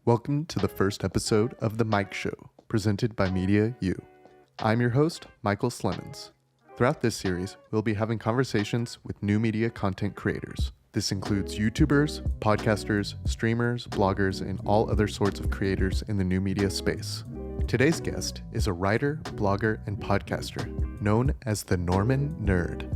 Welcome to the first episode of The Mike Show, presented by MediaU. I'm your host, Michael Slemons. Throughout this series, we'll be having conversations with new media content creators. This includes YouTubers, podcasters, streamers, bloggers, and all other sorts of creators in the new media space. Today's guest is a writer, blogger, and podcaster known as the Norman Nerd.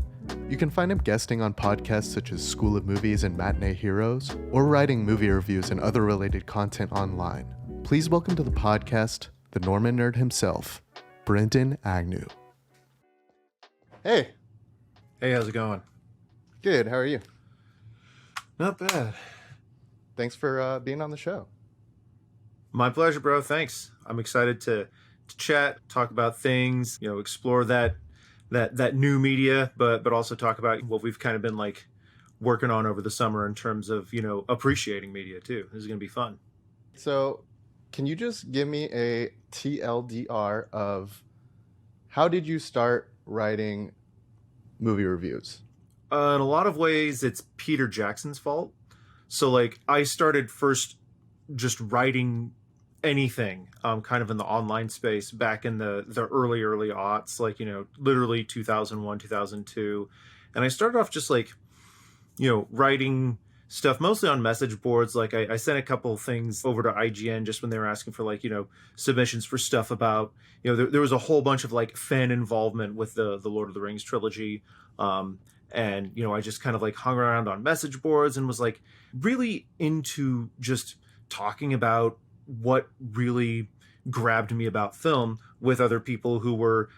You can find him guesting on podcasts such as School of Movies and Matinee Heroes, or writing movie reviews and other related content online. Please welcome to the podcast, the Norman Nerd himself, Brendan Agnew. Hey. Hey, how's it going? Good, how are you? Not bad. Thanks for being on the show. My pleasure, bro. Thanks. I'm excited to chat, talk about things, explore that new media, but also talk about what we've kind of been like working on over the summer in terms of, appreciating media too. This is going to be fun. So can you just give me a TLDR of how did you start writing movie reviews? In a lot of ways, it's Peter Jackson's fault. So I started first just writing anything kind of in the online space back in the early aughts, literally 2001, 2002. And I started off just writing stuff mostly on message boards. I sent a couple things over to IGN just when they were asking for submissions for stuff about, there was a whole bunch of fan involvement with the Lord of the Rings trilogy. And I just kind of hung around on message boards and was really into just talking about what really grabbed me about film with other people who were,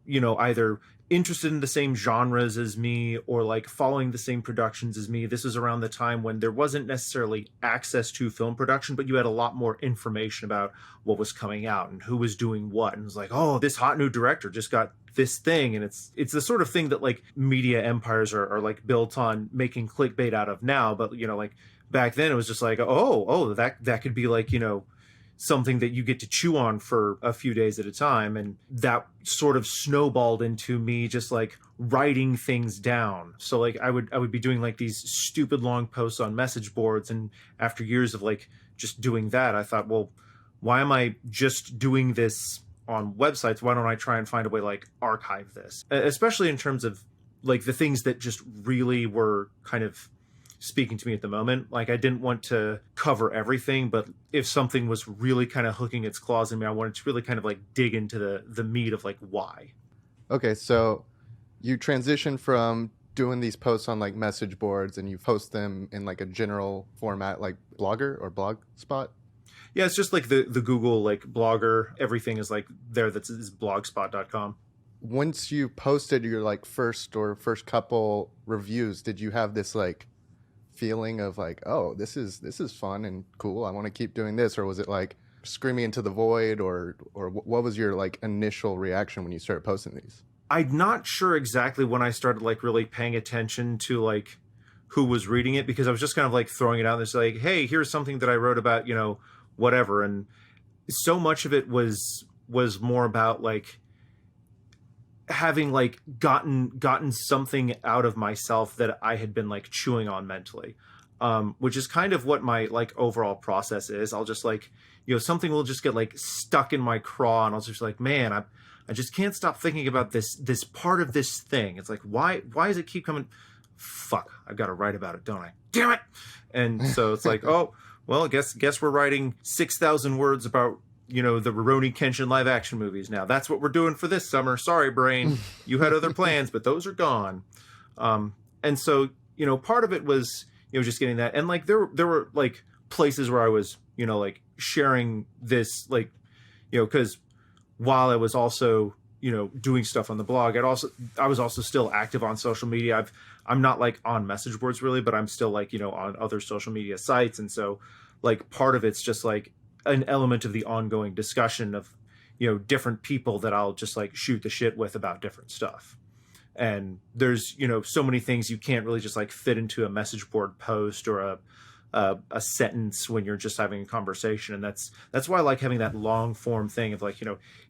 either interested in the same genres as me or following the same productions as me. This was around the time when there wasn't necessarily access to film production, but you had a lot more information about what was coming out and who was doing what. And it was oh, this hot new director just got this thing. And it's the sort of thing that media empires are built on making clickbait out of now. But, back then it was just that could be something that you get to chew on for a few days at a time. And that sort of snowballed into me just writing things down. So I would be doing these stupid long posts on message boards. And after years of just doing that, I thought, well, why am I just doing this on websites? Why don't I try and find a way archive this? Especially in terms of the things that just really were kind of speaking to me at the moment. I didn't want to cover everything, but if something was really kind of hooking its claws in me, I wanted to really kind of dig into the meat of why. Okay, so you transition from doing these posts on message boards and you post them in a general format like Blogger or Blogspot? Yeah, it's just the Google Blogger. Everything is there. Is blogspot.com. Once you posted your first couple reviews, did you have this feeling of oh, this is fun and cool, I want to keep doing this? Or was it screaming into the void, or what was your initial reaction when you started posting these? I'm not sure exactly when I started really paying attention to who was reading it, because I was just kind of throwing it out there. It's hey, here's something that I wrote about, whatever. And so much of it was more about having gotten something out of myself that I had been chewing on mentally, which is kind of what my overall process is. I'll just something will just get stuck in my craw, and I'll just man, I just can't stop thinking about this part of this thing. It's why does it keep coming? Fuck, I've got to write about it, don't I? Damn it! And so it's oh, well, I guess we're writing 6,000 words about the Rurouni Kenshin live action movies now. That's what we're doing for this summer. Sorry, brain. You had other plans, but those are gone. And so, part of it was, just getting that. And there were places where I was, sharing this, because while I was also, doing stuff on the blog, I was also still active on social media. I'm not on message boards really, but I'm still on other social media sites. And so part of it's just an element of the ongoing discussion of, different people that I'll just shoot the shit with about different stuff. And there's, so many things you can't really just fit into a message board post or a sentence when you're just having a conversation. And that's why I like having that long form thing of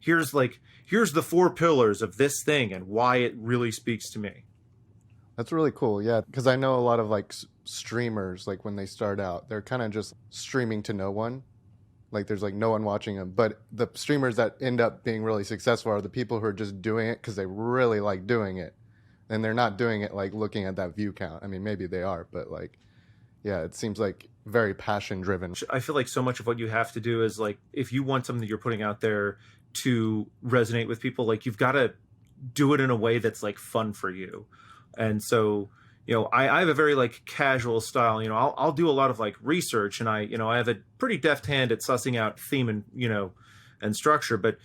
here's the 4 pillars of this thing and why it really speaks to me. That's really cool. Yeah. Cause I know a lot of streamers, when they start out, they're kind of just streaming to no one. Like there's like no one watching them. But the streamers that end up being really successful are the people who are just doing it because they really like doing it. And they're not doing it like looking at that view count. I mean, maybe they are, but like, yeah, it seems like very passion driven. I feel like so much of what you have to do is like, if you want something that you're putting out there to resonate with people, like you've got to do it in a way that's like fun for you. And so, I have a very like casual style. I'll do a lot of like research, and I have a pretty deft hand at sussing out theme and and structure. But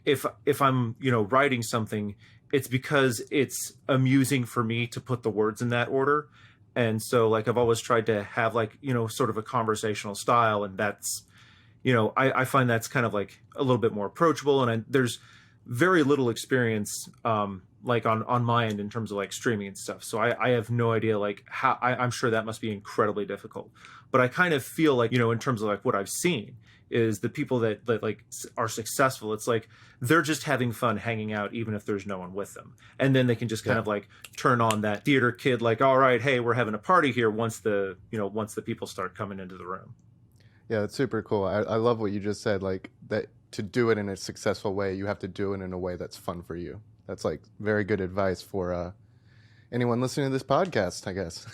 if I'm writing something, it's because it's amusing for me to put the words in that order. And so like I've always tried to have like sort of a conversational style, and that's I find that's kind of like a little bit more approachable. And there's very little experience like on my end in terms of like streaming and stuff, so I have no idea like how. I'm sure that must be incredibly difficult, but I kind of feel like in terms of like what I've seen is the people that like are successful, it's like they're just having fun hanging out even if there's no one with them, and then they can just kind of like turn on that theater kid like, all right, hey, we're having a party here once the people start coming into the room. Yeah, that's super cool. I love what you just said, like that to do it in a successful way, you have to do it in a way that's fun for you. That's like very good advice for anyone listening to this podcast, I guess.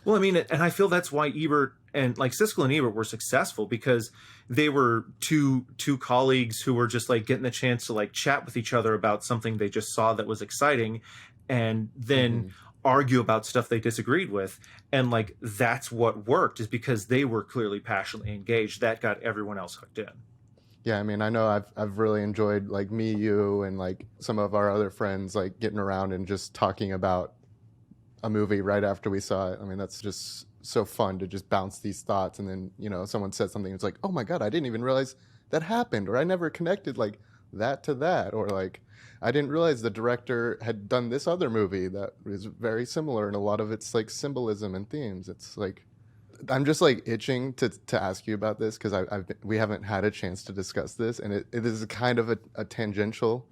Well, I mean, and I feel that's why Ebert and like Siskel and Ebert were successful, because they were two colleagues who were just like getting the chance to like chat with each other about something they just saw that was exciting, and then argue about stuff they disagreed with. And like that's what worked, is because they were clearly passionately engaged. That got everyone else hooked in. Yeah, I mean, I know I've really enjoyed like me, you, and like some of our other friends like getting around and just talking about a movie right after we saw it. I mean, that's just so fun to just bounce these thoughts, and then someone said something, it's like, oh my god, I didn't even realize that happened, or I never connected like that to that, or like I didn't realize the director had done this other movie that is very similar in a lot of its like symbolism and themes. It's like I'm just like itching to ask you about this, because we haven't had a chance to discuss this, and it is kind of a tangential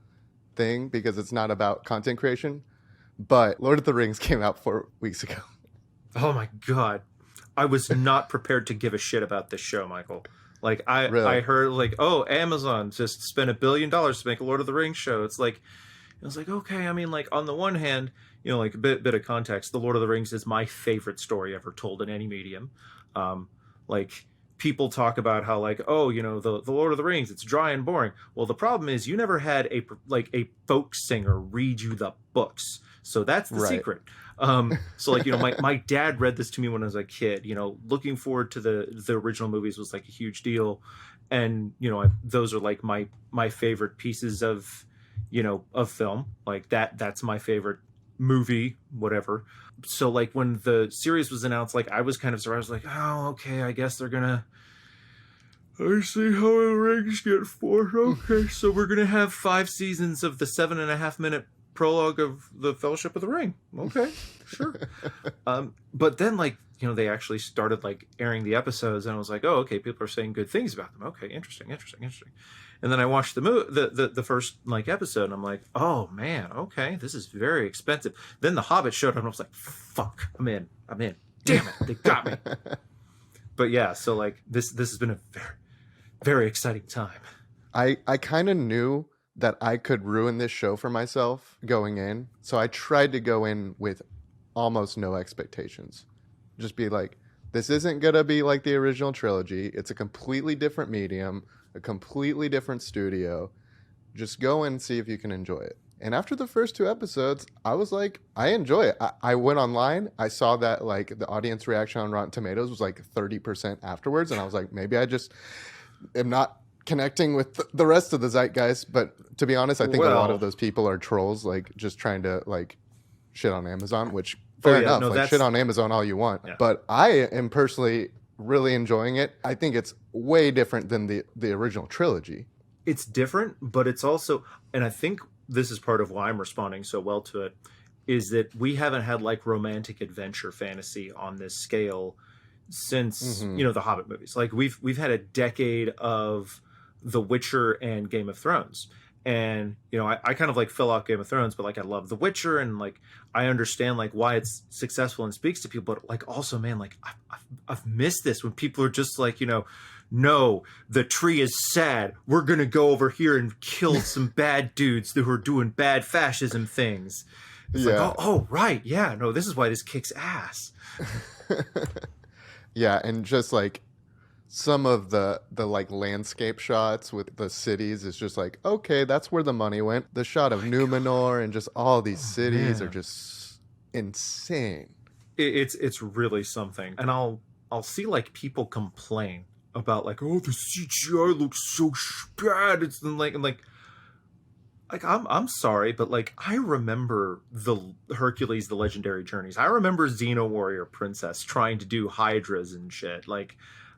thing because it's not about content creation, but Lord of the Rings came out 4 weeks ago. Oh my god, I was not prepared to give a shit about this show, Michael. Like I heard like, oh, Amazon just spent $1 billion to make a Lord of the Rings show. It's like, I was like, okay, I mean, like on the one hand, like a bit of context, The Lord of the Rings is my favorite story ever told in any medium. Like people talk about how like, oh, the Lord of the Rings, it's dry and boring. Well, the problem is you never had a folk singer read you the books. So that's the secret. So like, my dad read this to me when I was a kid, looking forward to the original movies was like a huge deal. And, those are like my favorite pieces of film. Like that's my favorite movie, whatever. So like when the series was announced, like I was kind of surprised, like, oh, okay, I guess they're gonna, I see how the rings get forced. Okay, so we're gonna have 5 seasons of the 7.5 minute prologue of the Fellowship of the Ring. Okay, sure. But then like they actually started like airing the episodes, and I was like, oh, okay, people are saying good things about them. Okay, interesting. And then I watched the first like episode, and I'm like, oh man, okay, this is very expensive. Then The Hobbit showed up, and I was like, fuck, I'm in. Damn it, they got me. But yeah, so like this has been a very, very exciting time. I kind of knew that I could ruin this show for myself going in, so I tried to go in with almost no expectations. Just be like, this isn't gonna be like the original trilogy. It's a completely different medium, a completely different studio. Just go and see if you can enjoy it. And after the first 2 episodes, I was like, I enjoy it. I went online. I saw that like the audience reaction on Rotten Tomatoes was like 30% afterwards. And I was like, maybe I just am not connecting with the rest of the zeitgeist. But to be honest, I think a lot of those people are trolls, like just trying to like shit on Amazon, which fair enough. No, like shit on Amazon all you want. Yeah. But I am personally really enjoying it. I think it's way different than the original trilogy. It's different, but it's also, and I think this is part of why I'm responding so well to it, is that we haven't had like romantic adventure fantasy on this scale since the Hobbit movies. Like we've had a decade of The Witcher and Game of Thrones. And, I kind of like fill out Game of Thrones, but like I love The Witcher, and like I understand like why it's successful and speaks to people. But like also, man, like I've missed this when people are just like, no, the tree is sad. We're going to go over here and kill some bad dudes who are doing bad fascism things. It's like, oh, right. Yeah, no, this is why this kicks ass. Yeah, and just like some of the like landscape shots with the cities is just like, okay, that's where the money went. The shot of Numenor and just all these cities are just insane. It's really something. And I'll see like people complain about like, oh, the CGI looks so bad. It's like I'm sorry, but like I remember the Hercules, the Legendary Journeys. I remember Xena Warrior Princess trying to do hydras and shit. Like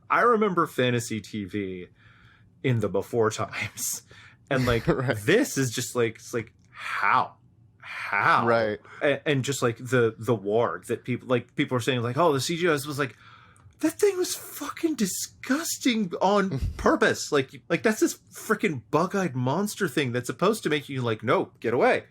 I remember fantasy TV in the before times. And like Right. this is just like, it's like how Right. and just like the warg that people are saying like, oh, the CGI was like, that thing was fucking disgusting on purpose. Like that's this freaking bug-eyed monster thing that's supposed to make you like, no, get away.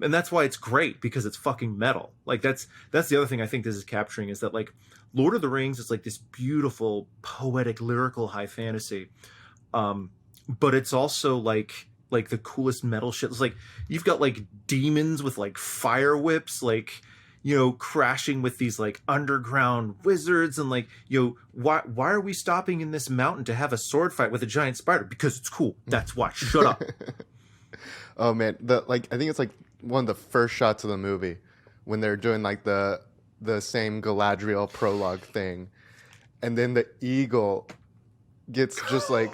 And that's why it's great, because it's fucking metal. Like that's the other thing I think this is capturing, is that like Lord of the Rings is like this beautiful, poetic, lyrical high fantasy. But it's also like the coolest metal shit. It's like you've got like demons with like fire whips, like, you know, crashing with these like underground wizards, and like, you know, why are we stopping in this mountain to have a sword fight with a giant spider? Because it's cool. That's why. Shut up. Oh man, I think it's like one of the first shots of the movie when they're doing like the same Galadriel prologue thing, and then the eagle gets just like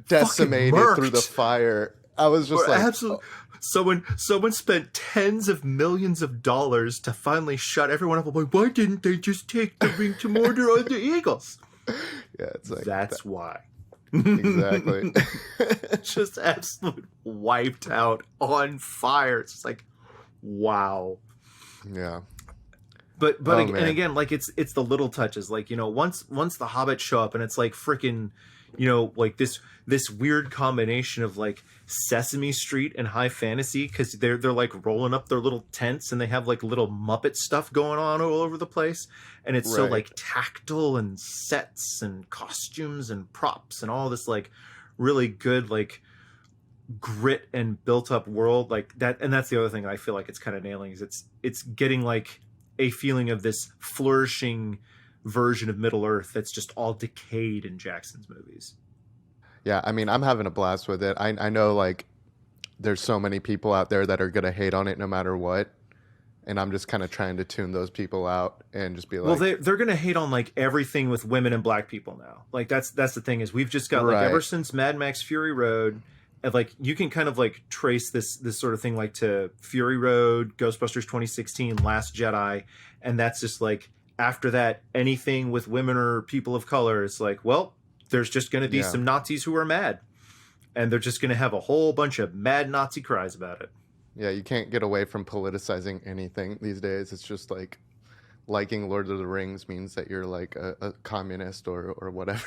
decimated through the fire. I was just like, absolutely. Someone spent tens of millions of dollars to finally shut everyone up. I'm like, why didn't they just take the ring to Mordor on the eagles? Yeah, it's like that's why. Exactly. Just absolute wiped out, on fire. It's just like, wow. Yeah. But and again, like it's the little touches. Like, you know, once the hobbits show up, and it's like freaking, you know, like this weird combination of like Sesame Street and high fantasy, because they're like rolling up their little tents and they have like little Muppet stuff going on all over the place, and it's so like tactile, and sets and costumes and props and all this like really good like grit and built up world like that. And that's the other thing I feel like it's kind of nailing, is it's getting like a feeling of this flourishing version of Middle Earth that's just all decayed in Jackson's movies. Yeah, I mean, I'm having a blast with it. I know like there's so many people out there that are gonna hate on it no matter what, and I'm just kind of trying to tune those people out and just be like, well, they're gonna hate on like everything with women and black people now. Like that's the thing, is we've just got like ever since Mad Max Fury Road, and like you can kind of like trace this sort of thing like to Fury Road, Ghostbusters 2016, Last Jedi, and that's just like, after that, anything with women or people of color, it's like, well, there's just going to be some Nazis who are mad, and they're just going to have a whole bunch of mad Nazi cries about it. Yeah, you can't get away from politicizing anything these days. It's just like liking Lord of the Rings means that you're like a communist or whatever.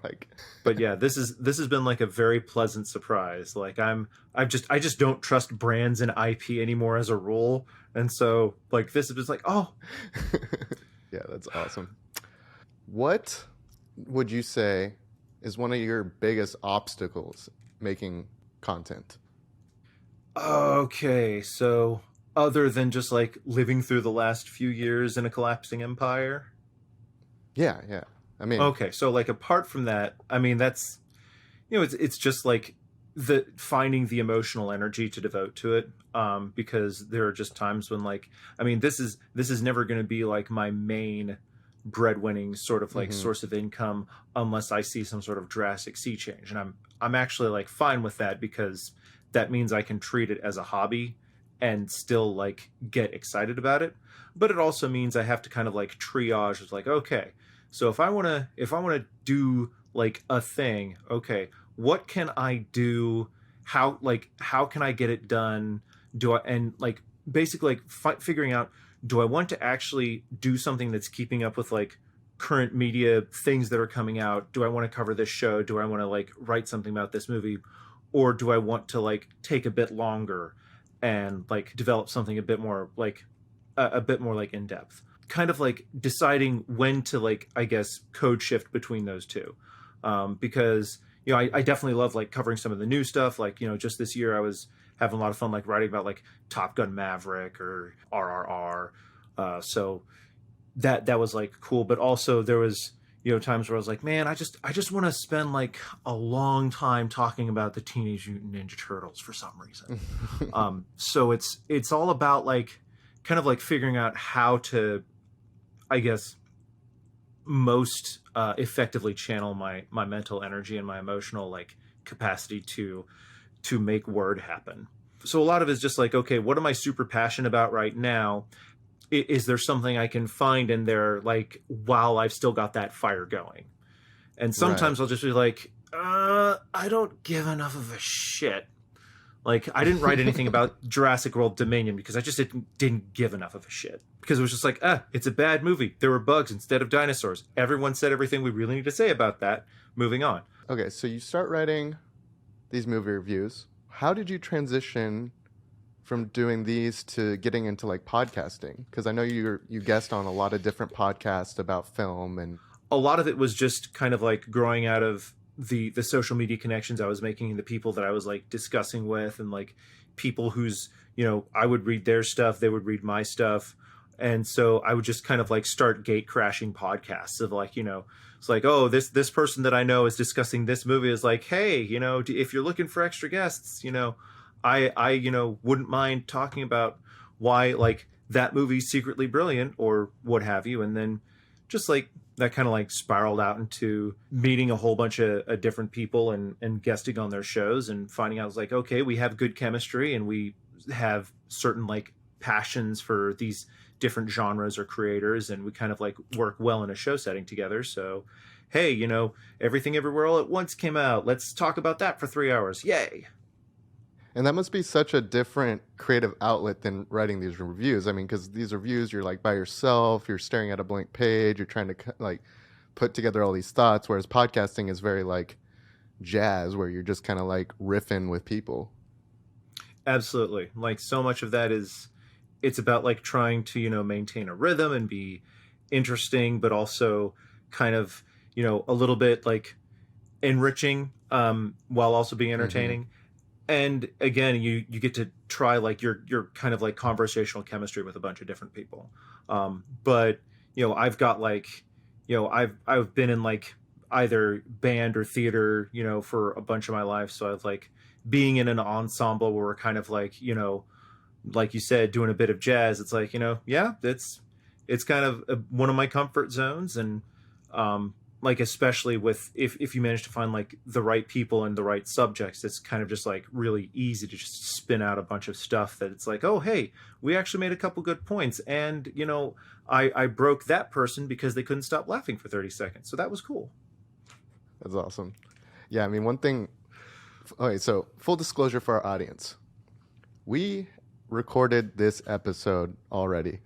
Like, but yeah, this has been like a very pleasant surprise. Like I just don't trust brands and IP anymore as a rule, and so like this is just like, oh. Yeah, that's awesome. What would you say is one of your biggest obstacles making content? Okay, so other than just like living through the last few years in a collapsing empire? Yeah. I mean, okay, so like apart from that, I mean, that's, you know, it's just like the finding the emotional energy to devote to it, because there are just times when like, I mean, this is never going to be like my main breadwinning sort of like source of income unless I see some sort of drastic sea change, and I'm actually like fine with that, because that means I can treat it as a hobby and still like get excited about it. But it also means I have to kind of like triage. It's like, okay, so if I want to do like a thing, okay, what can I do? How can I get it done? And like basically like figuring out, do I want to actually do something that's keeping up with like current media things that are coming out? Do I want to cover this show? Do I want to like write something about this movie? Or do I want to like take a bit longer and like develop something a bit more like in depth? kind of like deciding when to like, I guess, code shift between those two. Because, you know, I definitely love like covering some of the new stuff. Like, you know, just this year I was having a lot of fun, like writing about like Top Gun Maverick or RRR. So that was like cool. But also there was, you know, times where I was like, man, I just want to spend like a long time talking about the Teenage Mutant Ninja Turtles for some reason. So it's all about like kind of like figuring out how to, I guess, most effectively channel my mental energy and my emotional like capacity to make word happen. So a lot of it is just like, okay, what am I super passionate about right now? Is there something I can find in there, like, while I've still got that fire going? And sometimes I'll just be like, I don't give enough of a shit. Like, I didn't write anything about Jurassic World Dominion because I just didn't give enough of a shit. Because it was just like, it's a bad movie. There were bugs instead of dinosaurs. Everyone said everything we really need to say about that. Moving on. Okay, so you start writing these movie reviews. How did you transition from doing these to getting into like podcasting? Because I know you guest on a lot of different podcasts about film, and a lot of it was just kind of like growing out of the social media connections I was making and the people that I was like discussing with, and like people whose, you know, I would read their stuff, they would read my stuff. And so I would just kind of like start gate crashing podcasts of like, you know, it's like, oh, this person that I know is discussing this movie is like, hey, you know, if you're looking for extra guests, you know, I you know, wouldn't mind talking about why like that movie's secretly brilliant or what have you. And then just like that kind of like spiraled out into meeting a whole bunch of different people and guesting on their shows and finding out, I was like, okay, we have good chemistry and we have certain like passions for these different genres or creators, and we kind of like work well in a show setting together. So, hey, you know, Everything Everywhere All at Once came out. Let's talk about that for 3 hours. Yay. And that must be such a different creative outlet than writing these reviews. I mean, because these reviews, you're like by yourself, you're staring at a blank page, you're trying to like put together all these thoughts, whereas podcasting is very like jazz, where you're just kind of like riffing with people. Absolutely. Like so much of that is, it's about like trying to, you know, maintain a rhythm and be interesting, but also kind of, you know, a little bit like enriching while also being entertaining. Mm-hmm. And again, you get to try like your kind of like conversational chemistry with a bunch of different people. But, you know, I've got like, you know, I've been in like either band or theater, you know, for a bunch of my life. So I've like being in an ensemble where we're kind of like, you know, like you said, doing a bit of jazz. It's like, you know, yeah, it's kind of one of my comfort zones. And like, especially with if you manage to find like the right people and the right subjects, it's kind of just like really easy to just spin out a bunch of stuff that it's like, oh, hey, we actually made a couple good points. And, you know, I broke that person because they couldn't stop laughing for 30 seconds. So that was cool. That's awesome. Yeah, I mean, one thing. Okay, so full disclosure for our audience. We recorded this episode already.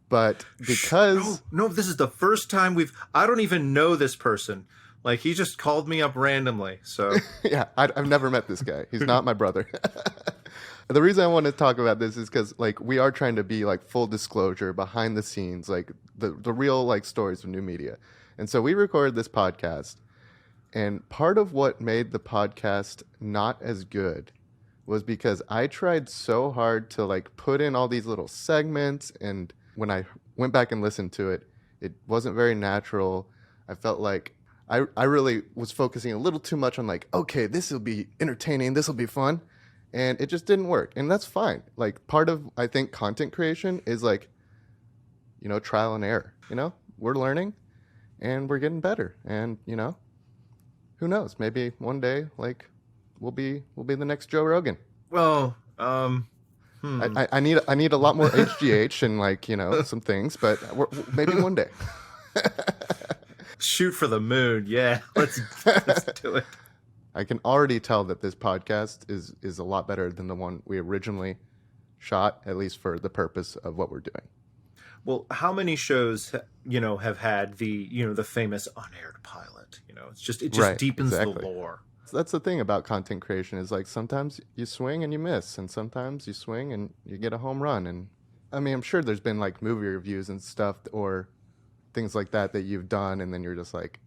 But because... No, this is the first time I don't even know this person. Like, he just called me up randomly, so... Yeah, I've never met this guy. He's not my brother. The reason I want to talk about this is because, like, we are trying to be, like, full disclosure, behind the scenes, like, the real, like, stories of new media. And so we recorded this podcast, and part of what made the podcast not as good was because I tried so hard to, like, put in all these little segments, and when I went back and listened to it, it wasn't very natural. I felt like I really was focusing a little too much on like, okay, this will be entertaining, this will be fun. And it just didn't work. And that's fine. Like, part of, I think, content creation is like, you know, trial and error. You know, we're learning and we're getting better. And, you know, who knows? Maybe one day, like, we'll be the next Joe Rogan. Well, I need a lot more HGH and, like, you know, some things, but maybe one day. Shoot for the moon. Yeah, let's do it. I can already tell that this podcast is a lot better than the one we originally shot, at least for the purpose of what we're doing. Well, how many shows, you know, have had the, you know, the famous unaired pilot? You know, it just right, deepens exactly. The lore. So that's the thing about content creation is, like, sometimes you swing and you miss, and sometimes you swing and you get a home run, and I mean, I'm sure there's been like movie reviews and stuff or things like that you've done, and then you're just like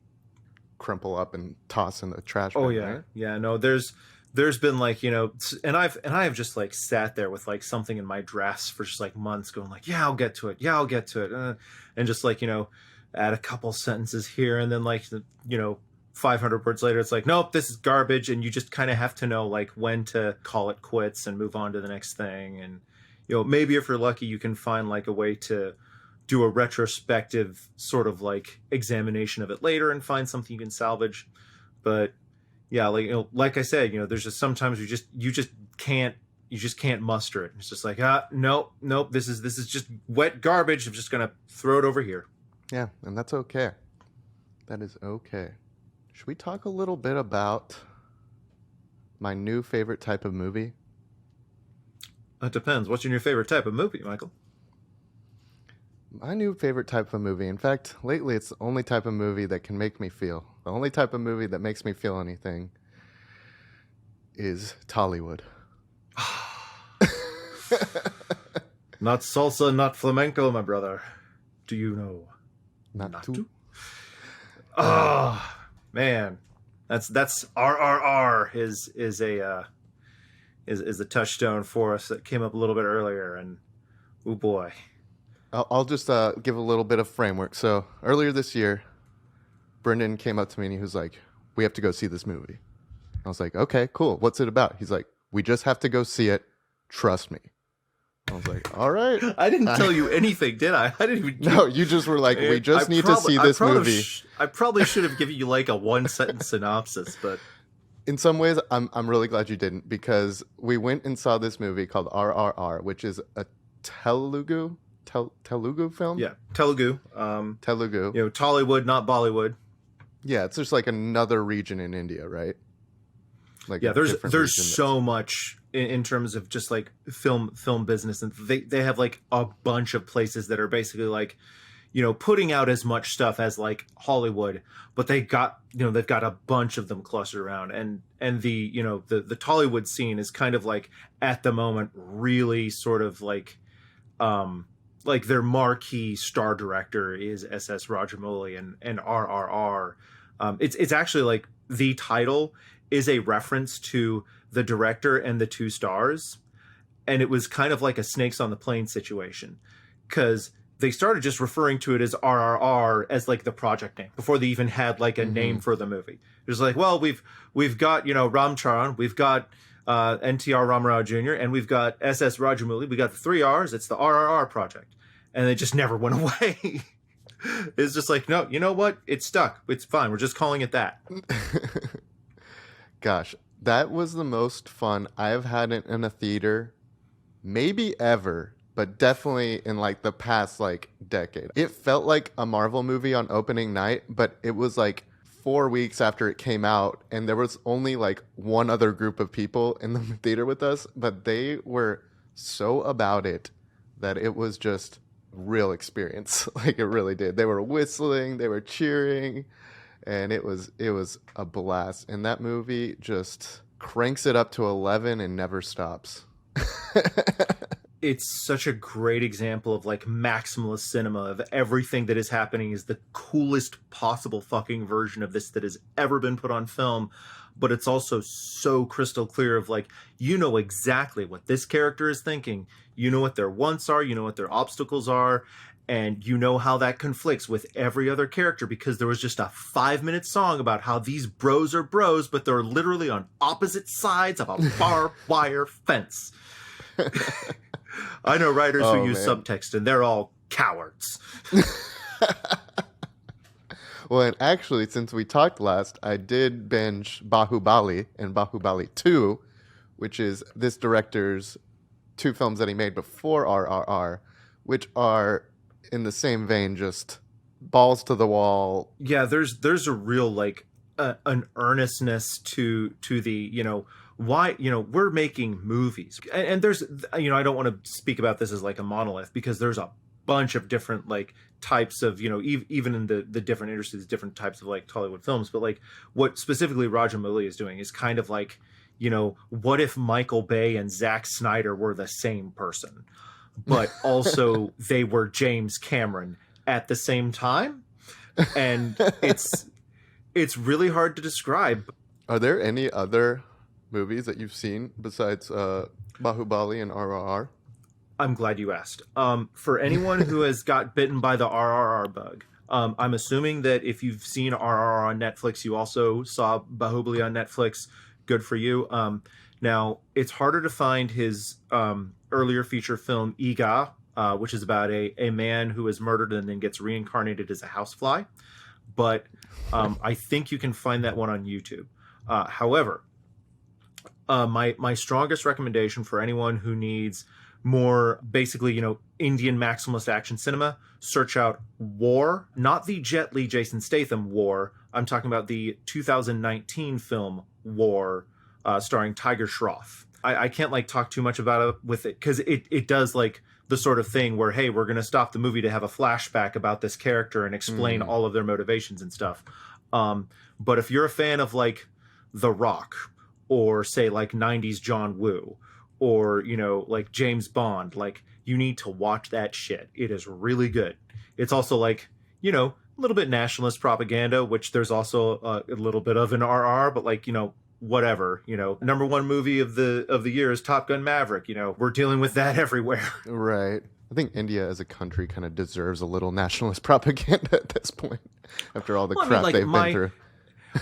crumple up and toss in the trash Oh bin, yeah, right? yeah. No, there's been like, and I've just like sat there with like something in my drafts for just like months, going like, yeah, I'll get to it, yeah, I'll get to it, and just like add a couple sentences here, and then like 500 words later, it's like, nope, this is garbage, and you just kind of have to know like when to call it quits and move on to the next thing, and maybe if you're lucky, you can find like a way to do a retrospective sort of like examination of it later and find something you can salvage. But yeah, like like I said, there's just sometimes you just can't muster it. It's just like, nope, this is just wet garbage. I'm just gonna throw it over here. Yeah, and that's okay. That is okay. Should we talk a little bit about my new favorite type of movie? It depends. What's your new favorite type of movie, Michael? My new favorite type of movie. In fact, lately it's the only type of movie that can make me feel. The only type of movie that makes me feel anything is Tollywood. Not salsa, not flamenco, my brother. Do you know? Not too. Oh man, that's RRR is a touchstone for us that came up a little bit earlier, and oh boy. I'll just give a little bit of framework. So earlier this year, Brendan came up to me and he was like, "We have to go see this movie." I was like, "Okay, cool. What's it about?" He's like, "We just have to go see it. Trust me." I was like, "All right." I didn't tell you anything, did I? I didn't even. No, you just were like, "We just need to see this movie." I probably should have given you like a one-sentence synopsis, but in some ways, I'm really glad you didn't, because we went and saw this movie called RRR, which is a Telugu film. Yeah, Telugu. Telugu. Tollywood, not Bollywood. Yeah, it's just like another region in India, right? Like yeah, there's so much in terms of just like film business, and they have like a bunch of places that are basically like putting out as much stuff as like Hollywood, but they've got a bunch of them clustered around, and the the Tollywood scene is kind of like at the moment really sort of like their marquee star director is SS Rajamouli, and RRR. It's actually like the title is a reference to the director and the two stars, and it was kind of like a snakes on the plane situation, because they started just referring to it as RRR as like the project name before they even had like a name for the movie. It was like, well, we've got Ram Charan, we've got NTR Ramarao Jr., and we've got SS Rajamouli. We got the 3 R's. It's the RRR project, and they just never went away. It's just like, no, you know what? It's stuck. It's fine. We're just calling it that. Gosh, that was the most fun I've had in a theater, maybe ever, but definitely in like the past like decade. It felt like a Marvel movie on opening night, but it was like 4 weeks after it came out, and there was only like one other group of people in the theater with us, but they were so about it that it was just real experience. Like it really did. They were whistling, they were cheering, and it was a blast. And that movie just cranks it up to 11 and never stops. It's such a great example of like maximalist cinema, of everything that is happening is the coolest possible fucking version of this that has ever been put on film. But it's also so crystal clear of like, exactly what this character is thinking. You know what their wants are, you know what their obstacles are, and you know how that conflicts with every other character, because there was just a 5-minute song about how these bros are bros, but they're literally on opposite sides of a barbed wire fence. I know writers who use subtext, and they're all cowards. Well, and actually, since we talked last, I did binge Bahubali and Bahubali 2, which is this director's 2 films that he made before RRR, which are in the same vein, just balls to the wall. Yeah, there's a real like an earnestness to the why we're making movies, and there's I don't want to speak about this as like a monolith, because there's a bunch of different like types of even in the different industries, different types of like Tollywood films. But like what specifically Rajamouli is doing is kind of like what if Michael Bay and Zack Snyder were the same person? but also they were James Cameron at the same time. And it's really hard to describe. Are there any other movies that you've seen besides Bahubali and RRR? I'm glad you asked. For anyone who has got bitten by the RRR bug, I'm assuming that if you've seen RRR on Netflix, you also saw Bahubali on Netflix. Good for you. Now, it's harder to find his earlier feature film, Iga, which is about a man who is murdered and then gets reincarnated as a housefly. But I think you can find that one on YouTube. However, my strongest recommendation for anyone who needs more basically, Indian maximalist action cinema, search out War, not the Jet Li Jason Statham War. I'm talking about the 2019 film War, starring Tiger Shroff. I can't talk too much about it with it because it does the sort of thing where, hey, we're going to stop the movie to have a flashback about this character and explain all of their motivations and stuff. But if you're a fan of The Rock, or say 90s John Woo, or James Bond, you need to watch that shit. It is really good. It's also a little bit nationalist propaganda, which there's also a little bit of in RR, but whatever. Number one movie of the year is Top Gun Maverick. We're dealing with that everywhere. Right. I think India as a country kind of deserves a little nationalist propaganda at this point, after all the crap they've been through.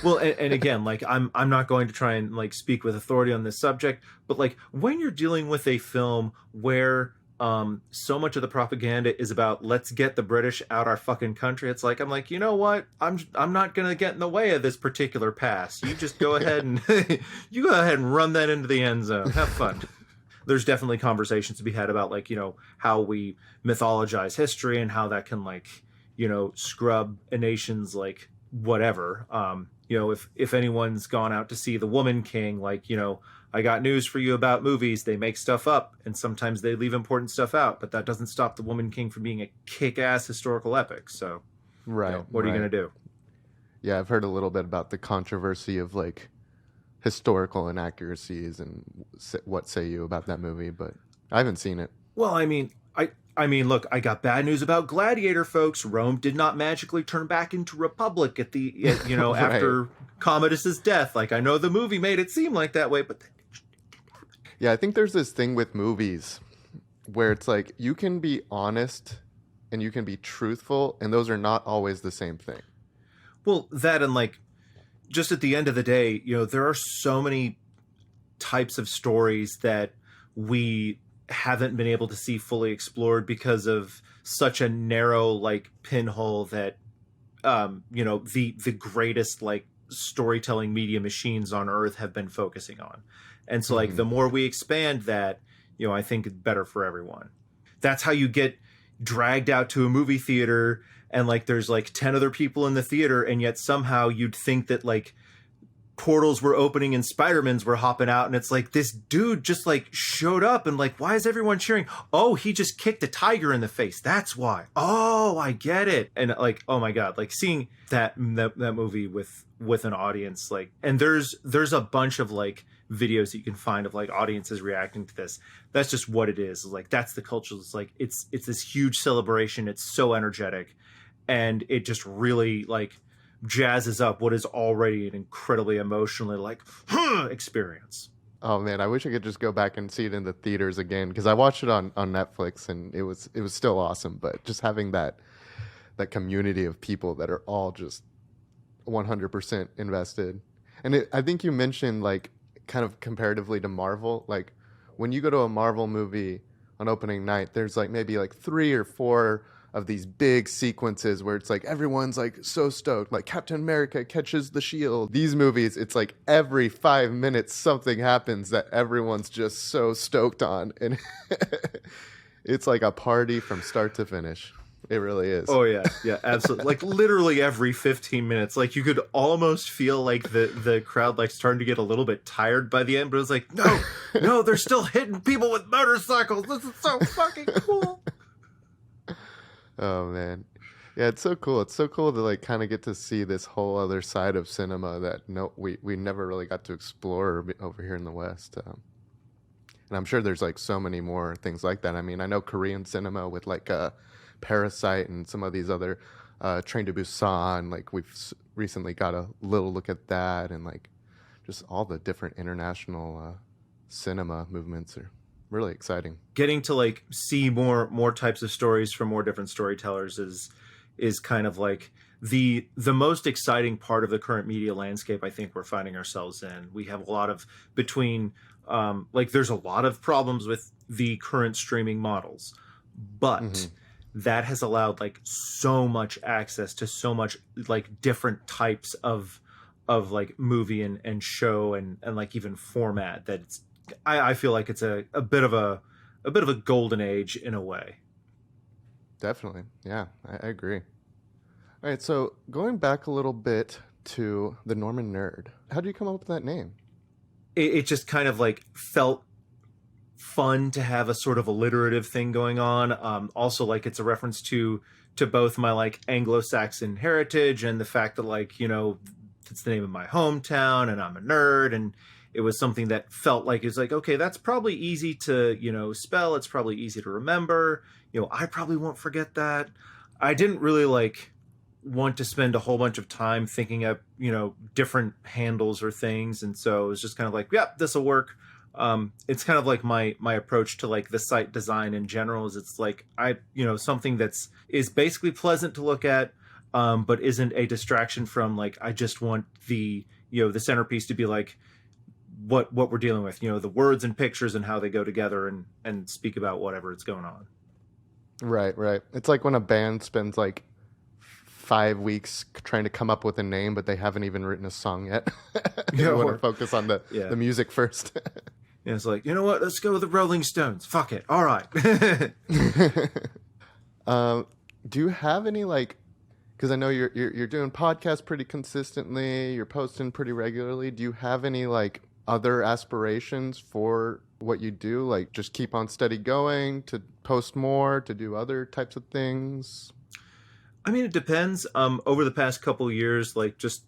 Well, and again, I'm not going to try and speak with authority on this subject, but when you're dealing with a film where so much of the propaganda is about let's get the British out our fucking country, it's I'm you know what, I'm not gonna get in the way of this particular pass. You just go ahead and you go ahead and run that into the end zone. Have fun. There's definitely conversations to be had about how we mythologize history and how that can scrub a nation's whatever. If anyone's gone out to see The Woman King, I got news for you about movies. They make stuff up and sometimes they leave important stuff out, but that doesn't stop The Woman King from being a kick-ass historical epic. So, right. What are you going to do? Yeah, I've heard a little bit about the controversy of historical inaccuracies and what say you about that movie, but I haven't seen it. Well, I mean, look, I got bad news about Gladiator, folks. Rome did not magically turn back into Republic at right. After Commodus's death. I know the movie made it seem like that way, but yeah, I think there's this thing with movies where it's you can be honest and you can be truthful, and those are not always the same thing. Well, that and just at the end of the day, there are so many types of stories that we haven't been able to see fully explored because of such a narrow pinhole that the greatest storytelling media machines on earth have been focusing on. And so the more we expand that, I think it's better for everyone. That's how you get dragged out to a movie theater and there's 10 other people in the theater, and yet somehow you'd think that portals were opening and Spider-Mans were hopping out, and it's this dude just showed up, and why is everyone cheering? Oh, he just kicked a tiger in the face. That's why. Oh, I get it. And oh my God, seeing that movie with an audience, and there's a bunch of videos that you can find of audiences reacting to this. That's just what it is. That's the culture. It's it's this huge celebration. It's so energetic, and it just really jazzes up what is already an incredibly emotionally experience. Oh man, I wish I could just go back and see it in the theaters again, because I watched it on Netflix and it was still awesome. But just having that community of people that are all just 100% invested, and I think you mentioned kind of comparatively to Marvel, when you go to a Marvel movie on opening night, there's maybe 3 or 4 of these big sequences where it's everyone's so stoked, Captain America catches the shield. These movies, it's every 5 minutes something happens that everyone's just so stoked on, and it's a party from start to finish. It really is. Oh yeah, absolutely. Literally every 15 minutes, you could almost feel the crowd starting to get a little bit tired by the end, but it was no, they're still hitting people with motorcycles. This is so fucking cool. Oh man, yeah, it's so cool. It's so cool to kind of get to see this whole other side of cinema that we never really got to explore over here in the West. And I'm sure there's like so many more things like that. I mean, I know Korean cinema with like Parasite and some of these other Train to Busan. Like recently got a little look at that, and like just all the different international cinema movements are really exciting. Getting to like see more types of stories from more different storytellers is kind of like the most exciting part of the current media landscape I think we're finding ourselves in. We have a lot of between like there's a lot of problems with the current streaming models, but that has allowed like so much access to so much like different types of like movie and show and like even format that I feel like it's a bit of a golden age in a way. Definitely. Yeah, I agree. All right, so going back a little bit to the Norman Nerd, how do you come up with that name? It just kind of like felt fun to have a sort of alliterative thing going on. Also, like it's a reference to both my like Anglo-Saxon heritage and the fact that like, you know, it's the name of my hometown and I'm a nerd, and it was something that felt like it's like, okay, that's probably easy to, you know, spell. It's probably easy to remember. You know, I probably won't forget that. I didn't really like want to spend a whole bunch of time thinking of, you know, different handles or things. And so it was just kind of like, yeah, this will work. It's kind of like my approach to like the site design in general is it's like, you know, something is basically pleasant to look at, but isn't a distraction from like, I just want the, you know, the centerpiece to be like what we're dealing with, you know, the words and pictures and how they go together and speak about whatever it's going on. Right. It's like when a band spends like 5 weeks trying to come up with a name, but they haven't even written a song yet. You want to focus on the music first. Yeah, it's like, you know what? Let's go with the Rolling Stones. Fuck it. All right. Do you have any like? Because I know you're doing podcasts pretty consistently. You're posting pretty regularly. Do you have any like other aspirations for what you do? Like just keep on steady going, to post more, to do other types of things? I mean, it depends. Over the past couple of years, like just,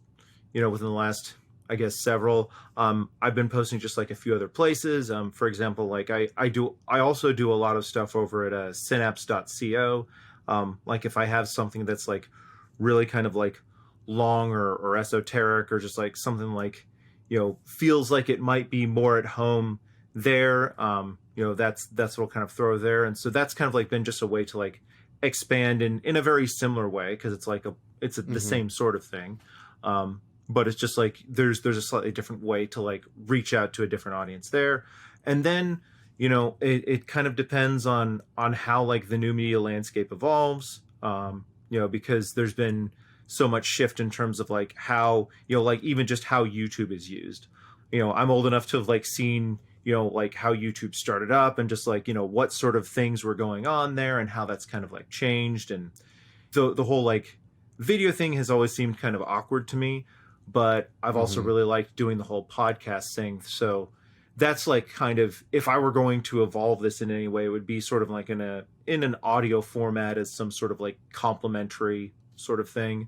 you know, within the last, I guess, several, I've been posting just like a few other places. For example, like I also do a lot of stuff over at synapse.co. Like if I have something that's like really kind of like long or esoteric or just like something like, you know, feels like it might be more at home there, you know, that's what I'll kind of throw there. And so that's kind of like been just a way to like expand in a very similar way, because it's like the same sort of thing, but it's just like there's a slightly different way to like reach out to a different audience there. And then, you know, it kind of depends on how like the new media landscape evolves, you know, because there's been so much shift in terms of like how, you know, like even just how YouTube is used. You know, I'm old enough to have like seen, you know, like how YouTube started up and just like, you know, what sort of things were going on there and how that's kind of like changed. And the whole like video thing has always seemed kind of awkward to me, but I've also really liked doing the whole podcast thing. So that's like kind of, if I were going to evolve this in any way, it would be sort of like in an audio format as some sort of like complimentary sort of thing.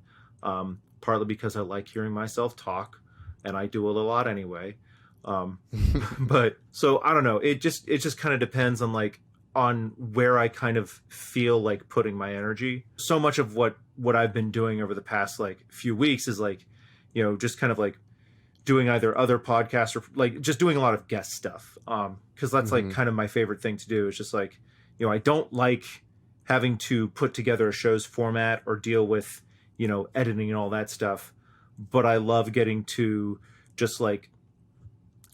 Partly because I like hearing myself talk, and I do it a lot anyway. But so I don't know. It just kind of depends on where I kind of feel like putting my energy. So much of what I've been doing over the past like few weeks is like, you know, just kind of like doing either other podcasts or like just doing a lot of guest stuff. Cause that's like kind of my favorite thing to do. It's just like, you know, I don't like having to put together a show's format or deal with, you know, editing and all that stuff. But I love getting to just like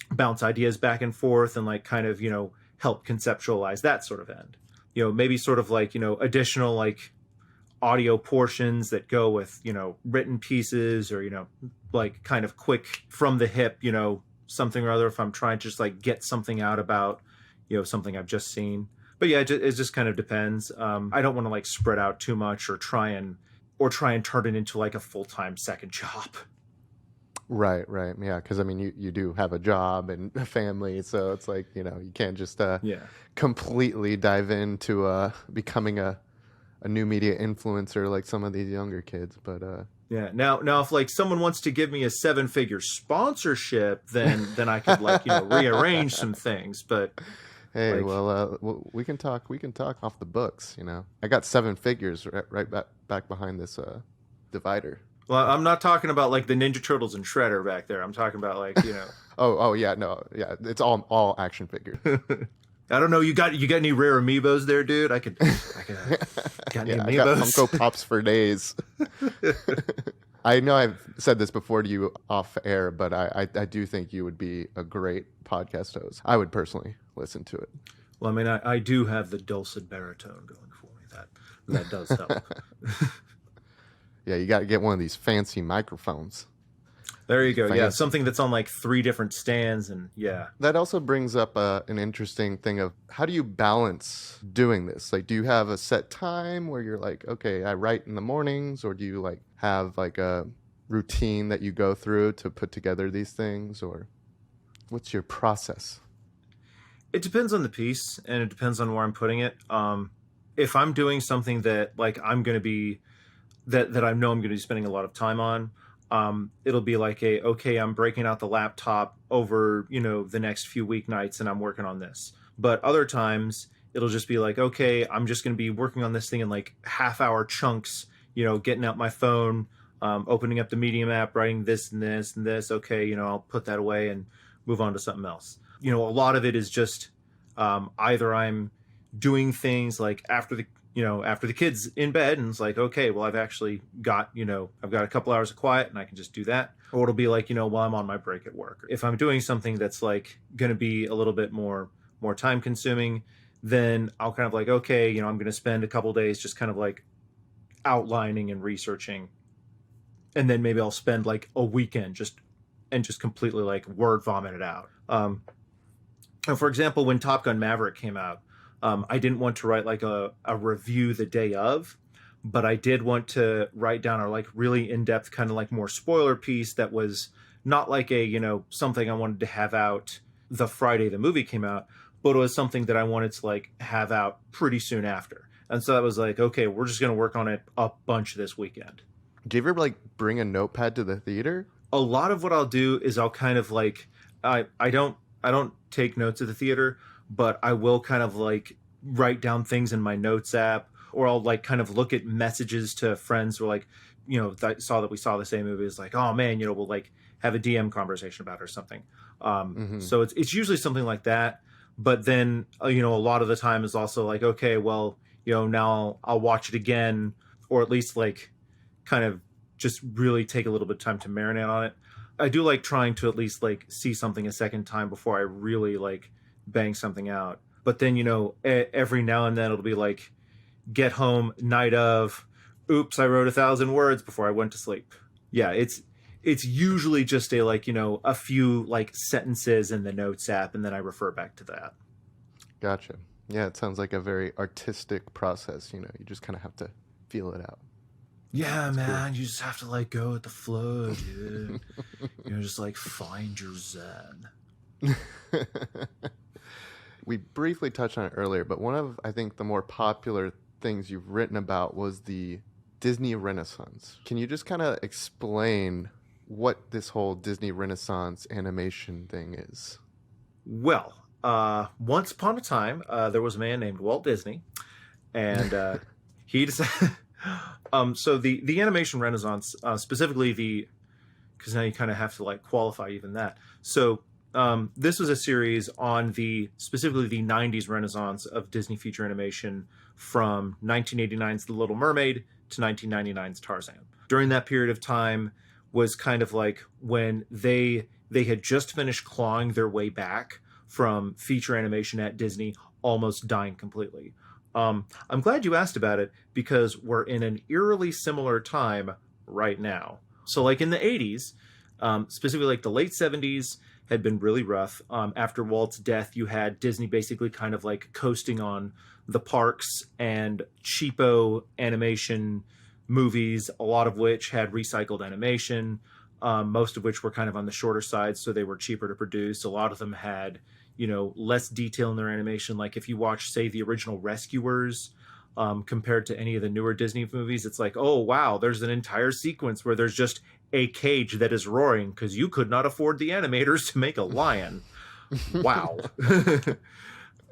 bounce ideas back and forth and like kind of, you know, help conceptualize that sort of end. You know, maybe sort of like, you know, additional like audio portions that go with, you know, written pieces or, you know, like kind of quick from the hip, you know, something or other if I'm trying to just like get something out about, you know, something I've just seen. But yeah, it just kind of depends. I don't want to like spread out too much or try and turn it into like a full-time second job. Right. Yeah, because I mean, you do have a job and a family, so it's like, you know, you can't just completely dive into becoming a new media influencer like some of these younger kids. But yeah, now if like someone wants to give me a 7-figure sponsorship, then I could like, you know, rearrange some things. But Hey, Like, well, we can talk. We can talk off the books. You know, I got seven figures right back behind this divider. well, I'm not talking about like the Ninja Turtles and Shredder back there. I'm talking about like, Oh yeah, no, yeah, it's all action figures. I don't know. You got any rare amiibos there, dude? I could got any Yeah, I got amiibos? Funko Pops for days. I know I've said this before to you off air, but I do think you would be a great podcast host. I would personally listen to it. Well, I mean, I do have the dulcet baritone going for me. That does help. Yeah, you got to get one of these fancy microphones. There you go. Fancy. Yeah, something that's on like 3 different stands, and yeah. That also brings up an interesting thing of how do you balance doing this? Like, do you have a set time where you're like, okay, I write in the mornings, or do you like have like a routine that you go through to put together these things, or what's your process? It depends on the piece, and it depends on where I'm putting it. If I'm doing something that like I'm going to be that I know I'm going to be spending a lot of time on, it'll be like okay, I'm breaking out the laptop over, the next few weeknights and I'm working on this. But other times it'll just be like, okay, I'm just going to be working on this thing in like half-hour chunks, getting out my phone, opening up the Medium app, writing this and this and this. Okay, I'll put that away and move on to something else. A lot of it is just either I'm doing things like after the kids in bed, and it's like, okay, well, I've actually got, I've got a couple hours of quiet and I can just do that. Or it'll be like, while I'm on my break at work. If I'm doing something that's like going to be a little bit more time consuming, then I'll kind of like, okay, I'm going to spend a couple days just kind of like outlining and researching. And then maybe I'll spend like a weekend just completely like word vomit it out. And for example, when Top Gun Maverick came out, I didn't want to write like a review the day of, but I did want to write down a like really in-depth kind of like more spoiler piece that was not like a, something I wanted to have out the Friday the movie came out, but it was something that I wanted to like have out pretty soon after. And so I was like, okay, we're just going to work on it a bunch this weekend. Do you ever like bring a notepad to the theater? A lot of what I'll do is I'll kind of like, I don't take notes at the theater, but I will kind of like write down things in my notes app, or I'll like kind of look at messages to friends who are like, that saw that we saw the same movie. It's like, oh man, we'll like have a DM conversation about it or something. So it's usually something like that. But then, a lot of the time is also like, okay, well, now I'll watch it again, or at least like kind of just really take a little bit of time to marinate on it. I do like trying to at least like see something a second time before I really like bang something out. But then, every now and then it'll be like, get home night of, oops, I wrote 1,000 words before I went to sleep. Yeah, it's usually just a like, a few like sentences in the notes app, and then I refer back to that. Gotcha. Yeah, it sounds like a very artistic process. You just kind of have to feel it out. Yeah, that's man, cool. You just have to like go with the flow, dude. Just like find your zen. We briefly touched on it earlier, but one of, I think, the more popular things you've written about was the Disney Renaissance. Can you just kind of explain what this whole Disney Renaissance animation thing is? Well, once upon a time, there was a man named Walt Disney, and he decided... so the animation Renaissance, specifically because now you kind of have to like qualify even that. So this was a series on specifically the 90s Renaissance of Disney feature animation from 1989's The Little Mermaid to 1999's Tarzan. During that period of time was kind of like when they had just finished clawing their way back from feature animation at Disney, almost dying completely. I'm glad you asked about it, because we're in an eerily similar time right now. So like in the 80s, specifically like the late 70s had been really rough. After Walt's death, you had Disney basically kind of like coasting on the parks and cheapo animation movies, a lot of which had recycled animation, most of which were kind of on the shorter side, so they were cheaper to produce. A lot of them had less detail in their animation. Like if you watch, say, the original Rescuers, compared to any of the newer Disney movies, it's like, oh, wow, there's an entire sequence where there's just a cage that is roaring because you could not afford the animators to make a lion. Wow.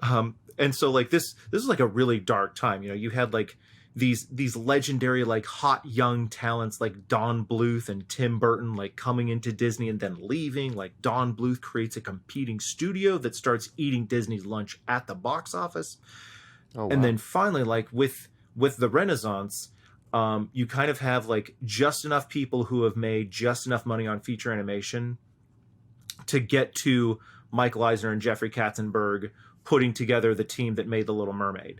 And so like this is like a really dark time. You know, you had like these legendary like hot young talents like Don Bluth and Tim Burton like coming into Disney and then leaving. Like Don Bluth creates a competing studio that starts eating Disney's lunch at the box office. Oh, wow. And then finally, like with the Renaissance, you kind of have like just enough people who have made just enough money on feature animation to get to Michael Eisner and Jeffrey Katzenberg putting together the team that made The Little Mermaid.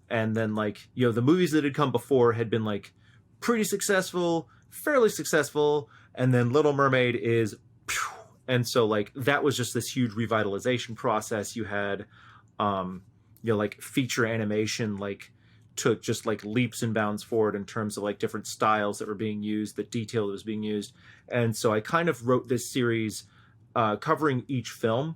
And then like, you know, the movies that had come before had been like pretty successful, fairly successful. And then Little Mermaid is, and so like, that was just this huge revitalization process. You had, you know, like feature animation, like took just like leaps and bounds forward in terms of like different styles that were being used, the detail that was being used. And so I kind of wrote this series covering each film,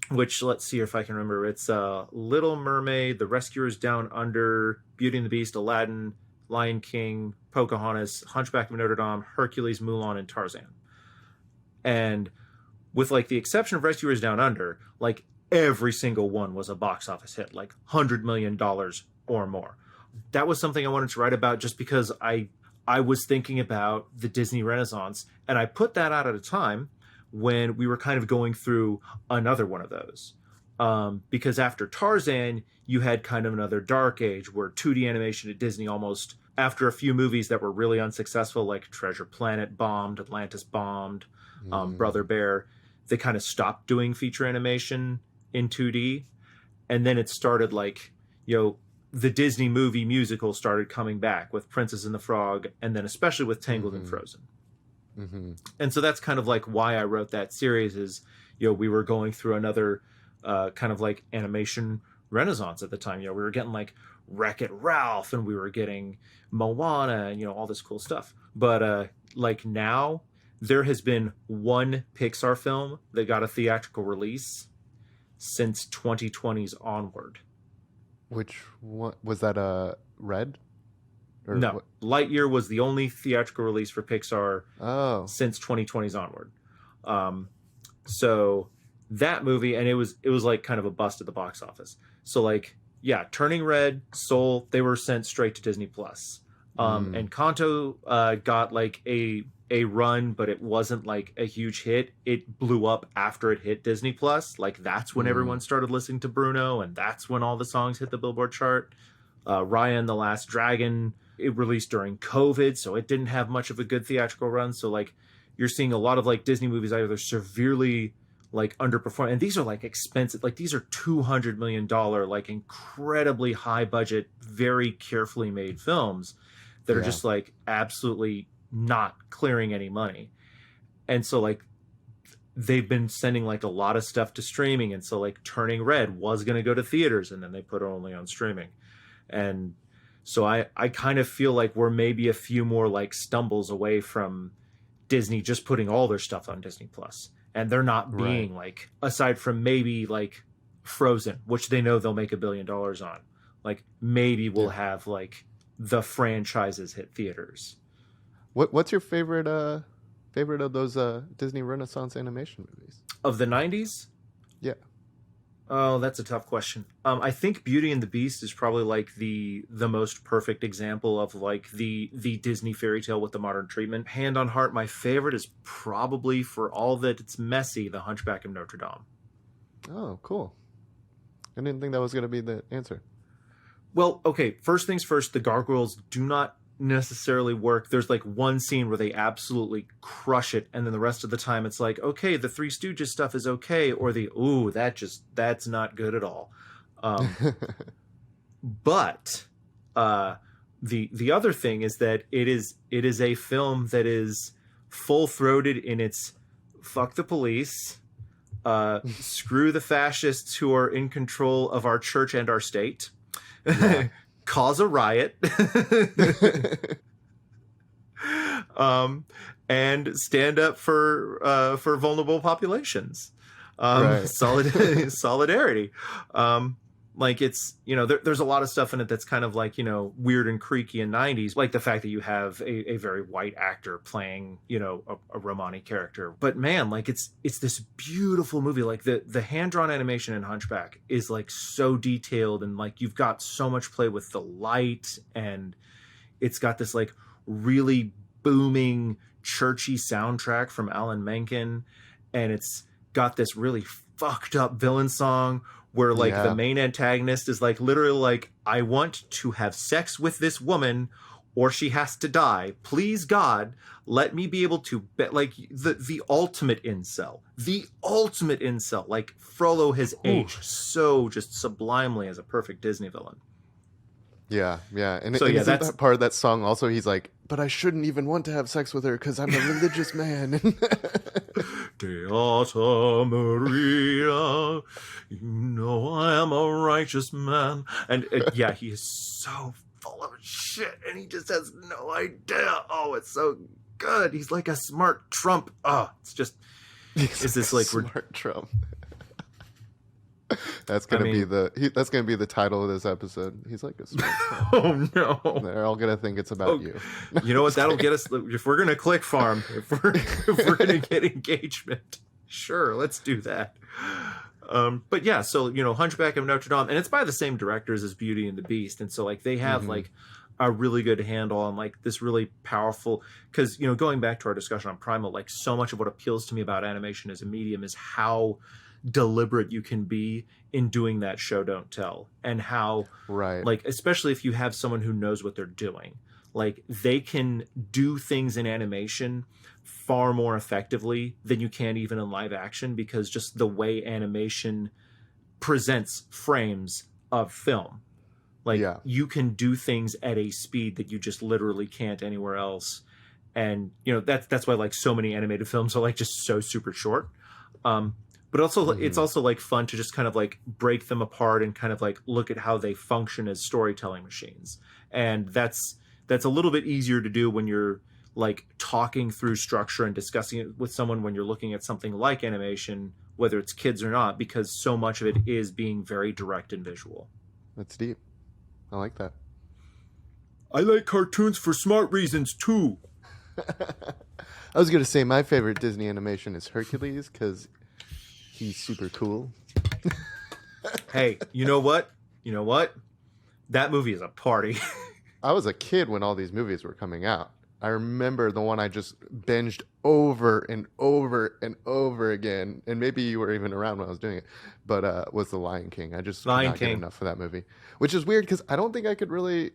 which let's see if I can remember. It's Little Mermaid, The Rescuers Down Under, Beauty and the Beast, Aladdin, Lion King, Pocahontas, Hunchback of Notre Dame, Hercules, Mulan, and Tarzan. And with like the exception of Rescuers Down Under, like every single one was a box office hit, like $100 million or more. That was something I wanted to write about just because I was thinking about the Disney Renaissance, and I put that out at a time when we were kind of going through another one of those. Because after Tarzan, you had kind of another dark age where 2D animation at Disney almost, after a few movies that were really unsuccessful, like Treasure Planet bombed, Atlantis bombed, Brother Bear, they kind of stopped doing feature animation in 2D. And then it started like, you know, the Disney movie musical started coming back with Princess and the Frog, and then especially with Tangled and Frozen. And so that's kind of like why I wrote that series is, you know, we were going through another kind of like animation renaissance at the time. You know, we were getting like Wreck-It Ralph and we were getting Moana and, you know, all this cool stuff. But like now there has been one Pixar film that got a theatrical release since 2020's onward. Which one was that? Red? Or no, what? Lightyear was the only theatrical release for Pixar since 2020's onward. So that movie, and it was like kind of a bust at the box office. So like, yeah, Turning Red, Soul, they were sent straight to Disney Plus. And Kanto got like a run, but it wasn't like a huge hit. It blew up after it hit Disney Plus. Like that's when everyone started listening to Bruno, and that's when all the songs hit the Billboard chart. Raya and the Last Dragon, it released during COVID, so it didn't have much of a good theatrical run. So like you're seeing a lot of like Disney movies either severely like underperform, and these are like expensive, like these are $200 million like incredibly high budget, very carefully made films that are just like absolutely not clearing any money. And so like they've been sending like a lot of stuff to streaming, and so like Turning Red was going to go to theaters and then they put it only on streaming. And so I kind of feel like we're maybe a few more like stumbles away from Disney just putting all their stuff on Disney Plus, and they're not being like, aside from maybe like Frozen, which they know they'll make $1 billion on, like maybe we'll have like the franchises hit theaters. What's your favorite of those Disney Renaissance animation movies of the 90s? Yeah. Oh, that's a tough question. I think Beauty and the Beast is probably like the most perfect example of like the Disney fairy tale with the modern treatment. Hand on heart, my favorite is probably, for all that it's messy, The Hunchback of Notre Dame. Oh, cool. I didn't think that was going to be the answer. Well, okay, first things first, the gargoyles do not necessarily work. There's like one scene where they absolutely crush it, and then the rest of the time it's like, okay, the Three Stooges stuff is okay, or that's not good at all. But the other thing is that it is a film that is full-throated in its fuck the police, screw the fascists who are in control of our church and our state, cause a riot, and stand up for vulnerable populations. Solidarity. Like it's, there's a lot of stuff in it that's kind of like, weird and creaky in 90s, like the fact that you have a very white actor playing, a Romani character. But man, like it's this beautiful movie. Like the hand-drawn animation in Hunchback is like so detailed, and like you've got so much play with the light, and it's got this like really booming churchy soundtrack from Alan Menken, and it's got this really fucked up villain song where like the main antagonist is like literally like, I want to have sex with this woman or she has to die. Please God, let me be able to like the ultimate incel. Like Frollo has aged so just sublimely as a perfect Disney villain. Yeah. And so isn't that part of that song also, he's like, but I shouldn't even want to have sex with her because I'm a religious man. Beata Maria, I am a righteous man. And he is so full of shit, and he just has no idea. Oh, it's so good. He's like a smart Trump. Oh, it's just, is this like smart Trump? That's gonna be the title of this episode. He's like a smart Trump. Oh no! They're all gonna think it's about you. You know what? That'll get us. If we're gonna click farm, if we're gonna get engagement, sure, let's do that. But yeah, so Hunchback of Notre Dame, and it's by the same directors as Beauty and the Beast, and so like they have like a really good handle on like this really powerful, because going back to our discussion on Primal, like so much of what appeals to me about animation as a medium is how deliberate you can be in doing that show don't tell, and how like especially if you have someone who knows what they're doing, like they can do things in animation far more effectively than you can even in live action, because just the way animation presents frames of film, like you can do things at a speed that you just literally can't anywhere else. And that's why like so many animated films are like just so super short. But also, it's also like fun to just kind of like break them apart and kind of like look at how they function as storytelling machines. And that's a little bit easier to do when you're like talking through structure and discussing it with someone when you're looking at something like animation, whether it's kids or not, because so much of it is being very direct and visual. That's deep. I like that. I like cartoons for smart reasons too. I was going to say my favorite Disney animation is Hercules because he's super cool. Hey, you know what? That movie is a party. I was a kid when all these movies were coming out. I remember the one I just binged over and over and over again, and maybe you were even around when I was doing it, but was The Lion King. I just could not get enough of that movie, which is weird because I don't think I could really...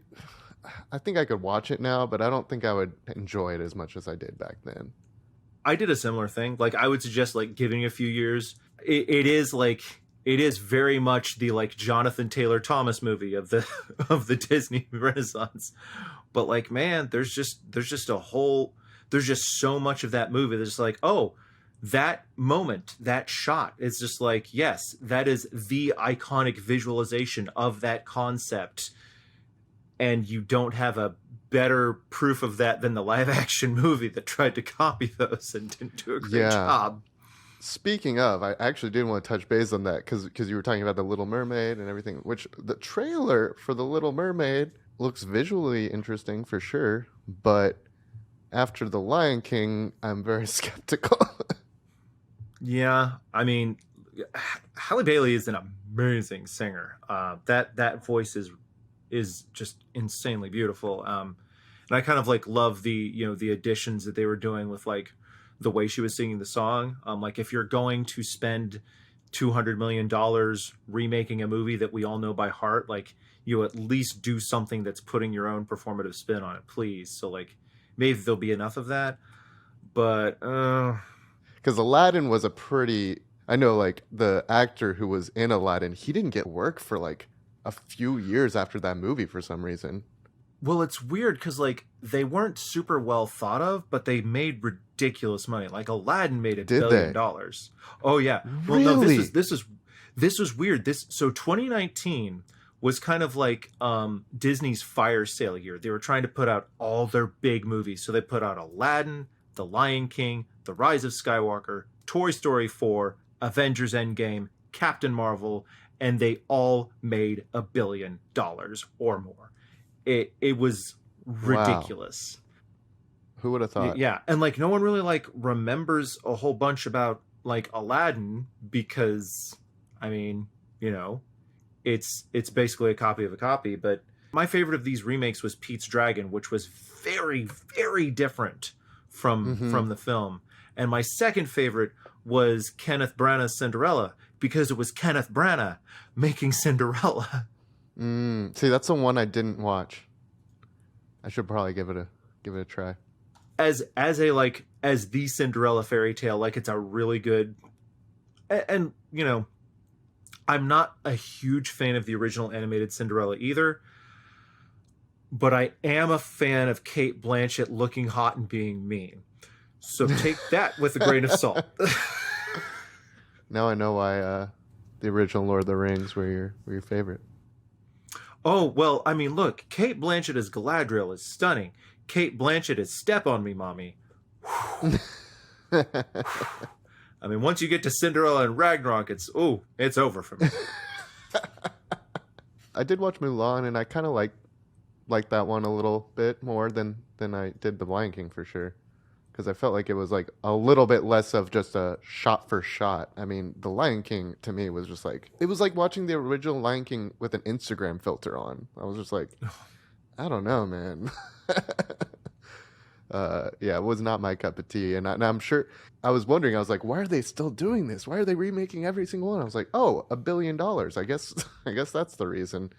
I think I could watch it now, but I don't think I would enjoy it as much as I did back then. I did a similar thing. Like I would suggest like giving a few years. It is very much the like Jonathan Taylor Thomas movie of the Disney Renaissance. But like, man, there's just so much of that movie that's like, oh, that moment, that shot, it's just like, yes, that is the iconic visualization of that concept. And you don't have a better proof of that than the live action movie that tried to copy those and didn't do a great job. Speaking of, I actually did want to touch base on that because you were talking about the Little Mermaid and everything, which the trailer for the Little Mermaid looks visually interesting for sure, but after the Lion King, I'm very skeptical. Yeah, I mean, Halle Bailey is an amazing singer. That voice is just insanely beautiful. And I kind of like love the additions that they were doing with like the way she was singing the song. Like if you're going to spend $200 million remaking a movie that we all know by heart, like you at least do something that's putting your own performative spin on it, please. So like maybe there'll be enough of that, but because Aladdin was I know like the actor who was in Aladdin, he didn't get work for like a few years after that movie for some reason. Well, it's weird because like they weren't super well thought of, but they made ridiculous money. Like Aladdin made $1 billion. Oh yeah. Well, really? No, this was weird. So 2019 was kind of like Disney's fire sale year. They were trying to put out all their big movies. So they put out Aladdin, The Lion King, The Rise of Skywalker, Toy Story 4, Avengers Endgame, Captain Marvel, and they all made $1 billion or more. It was ridiculous. Wow. Who would have thought? Yeah, and like no one really like remembers a whole bunch about like Aladdin because, I mean, it's basically a copy of a copy. But my favorite of these remakes was Pete's Dragon, which was very, very different from the film. And my second favorite was Kenneth Branagh's Cinderella, because it was Kenneth Branagh making Cinderella. See, that's the one I didn't watch. I should probably give it a try. As the Cinderella fairy tale, like it's a really good, and I'm not a huge fan of the original animated Cinderella either, but I am a fan of Cate Blanchett looking hot and being mean. So take that with a grain of salt. Now I know why the original Lord of the Rings were your favorite. Oh, well, I mean, look, Cate Blanchett as Galadriel is stunning. Cate Blanchett is Step on Me, Mommy. I mean, once you get to Cinderella and Ragnarok, it's over for me. I did watch Mulan, and I kind of liked that one a little bit more than I did The Lion King for sure, because I felt like it was like a little bit less of just a shot for shot. I mean, The Lion King to me was just like, it was like watching the original Lion King with an Instagram filter on. I was just like, I don't know, man. Yeah, it was not my cup of tea. And I'm sure, I was wondering, I was like, why are they still doing this? Why are they remaking every single one? I was like, oh, $1 billion. I guess that's the reason.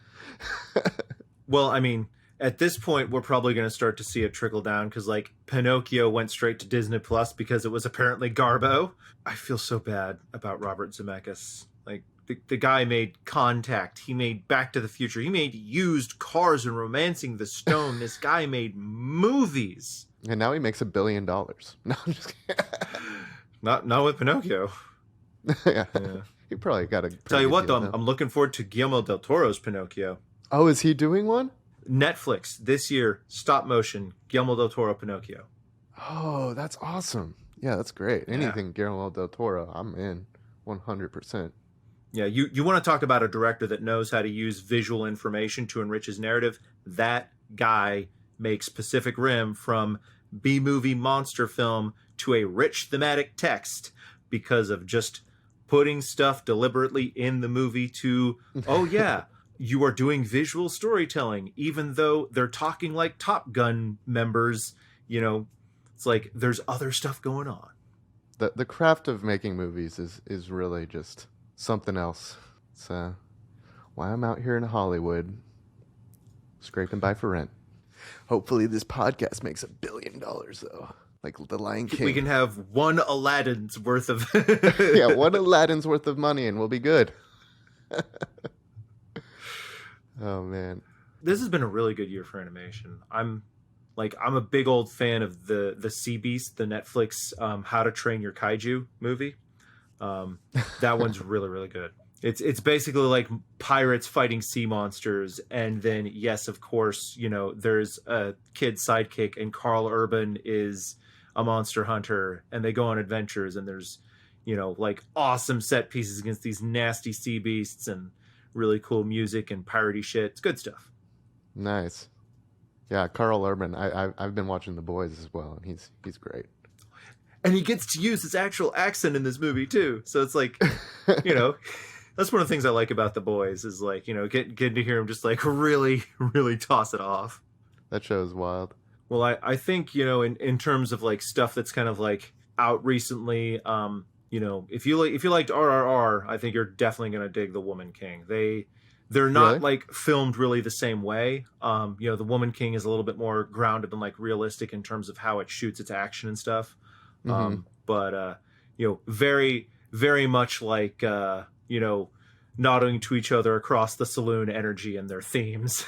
Well, I mean, at this point, we're probably going to start to see it trickle down because, like, Pinocchio went straight to Disney Plus because it was apparently Garbo. I feel so bad about Robert Zemeckis. Like, the guy made Contact. He made Back to the Future. He made Used Cars and Romancing the Stone. This guy made movies. And now he makes $1 billion. No, I'm just kidding. Not with Pinocchio. Yeah. He probably got a. Tell you what, though, I'm looking forward to Guillermo del Toro's Pinocchio. Oh, is he doing one? Netflix this year, stop motion, Guillermo del Toro Pinocchio. Oh, that's awesome. Yeah, that's great. Anything Guillermo del Toro, I'm in 100%. Yeah, you want to talk about a director that knows how to use visual information to enrich his narrative? That guy makes Pacific Rim from B-movie monster film to a rich thematic text because of just putting stuff deliberately in the movie to, oh yeah, you are doing visual storytelling, even though they're talking like Top Gun members. It's like there's other stuff going on. The craft of making movies is really just something else. It's why I'm out here in Hollywood scraping by for rent. Hopefully this podcast makes $1 billion though, like The Lion King. We can have one Aladdin's worth of yeah, one Aladdin's worth of money and we'll be good. Oh man, this has been a really good year for animation. I'm a big old fan of the Sea Beast, the Netflix How to Train Your Kaiju movie. That one's really, really good. It's basically like pirates fighting sea monsters, and then yes, of course, there's a kid sidekick, and Carl Urban is a monster hunter, and they go on adventures, and there's like awesome set pieces against these nasty sea beasts, and really cool music and piratey shit. It's good stuff. Nice. Yeah, Carl Urban. I've been watching The Boys as well, and he's great. And he gets to use his actual accent in this movie too. So it's like, that's one of the things I like about The Boys is like, getting to hear him just like really, really toss it off. That show is wild. Well, I think, in terms of like stuff that's kind of like out recently, if you liked RRR, I think you're definitely going to dig The Woman King. They're not Really? like filmed really the same way. The Woman King is a little bit more grounded and like realistic in terms of how it shoots its action and stuff. But very, very much like, nodding to each other across the saloon energy and their themes.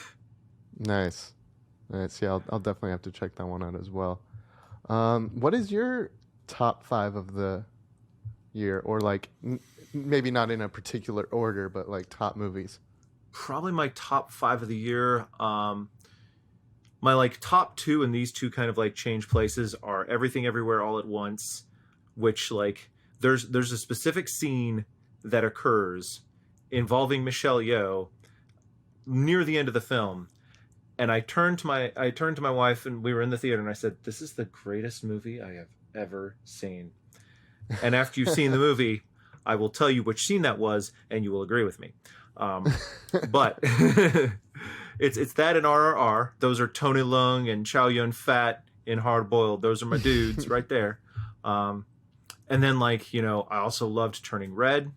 Nice. Yeah, I'll definitely have to check that one out as well. What is your top 5 of the year, or like maybe not in a particular order, but like top movies? Probably my top 5 of the year. My like top 2, and these two kind of like change places, are Everything Everywhere All at Once, which like there's a specific scene that occurs involving Michelle Yeoh near the end of the film, and I turned to my wife, and we were in the theater, and I said, "This is the greatest movie I have ever seen." And after you've seen the movie, I will tell you which scene that was, and you will agree with me. But it's that in RRR. Those are Tony Leung and Chow Yun Fat in Hard Boiled. Those are my dudes right there. And then, like, you know, I also loved Turning Red.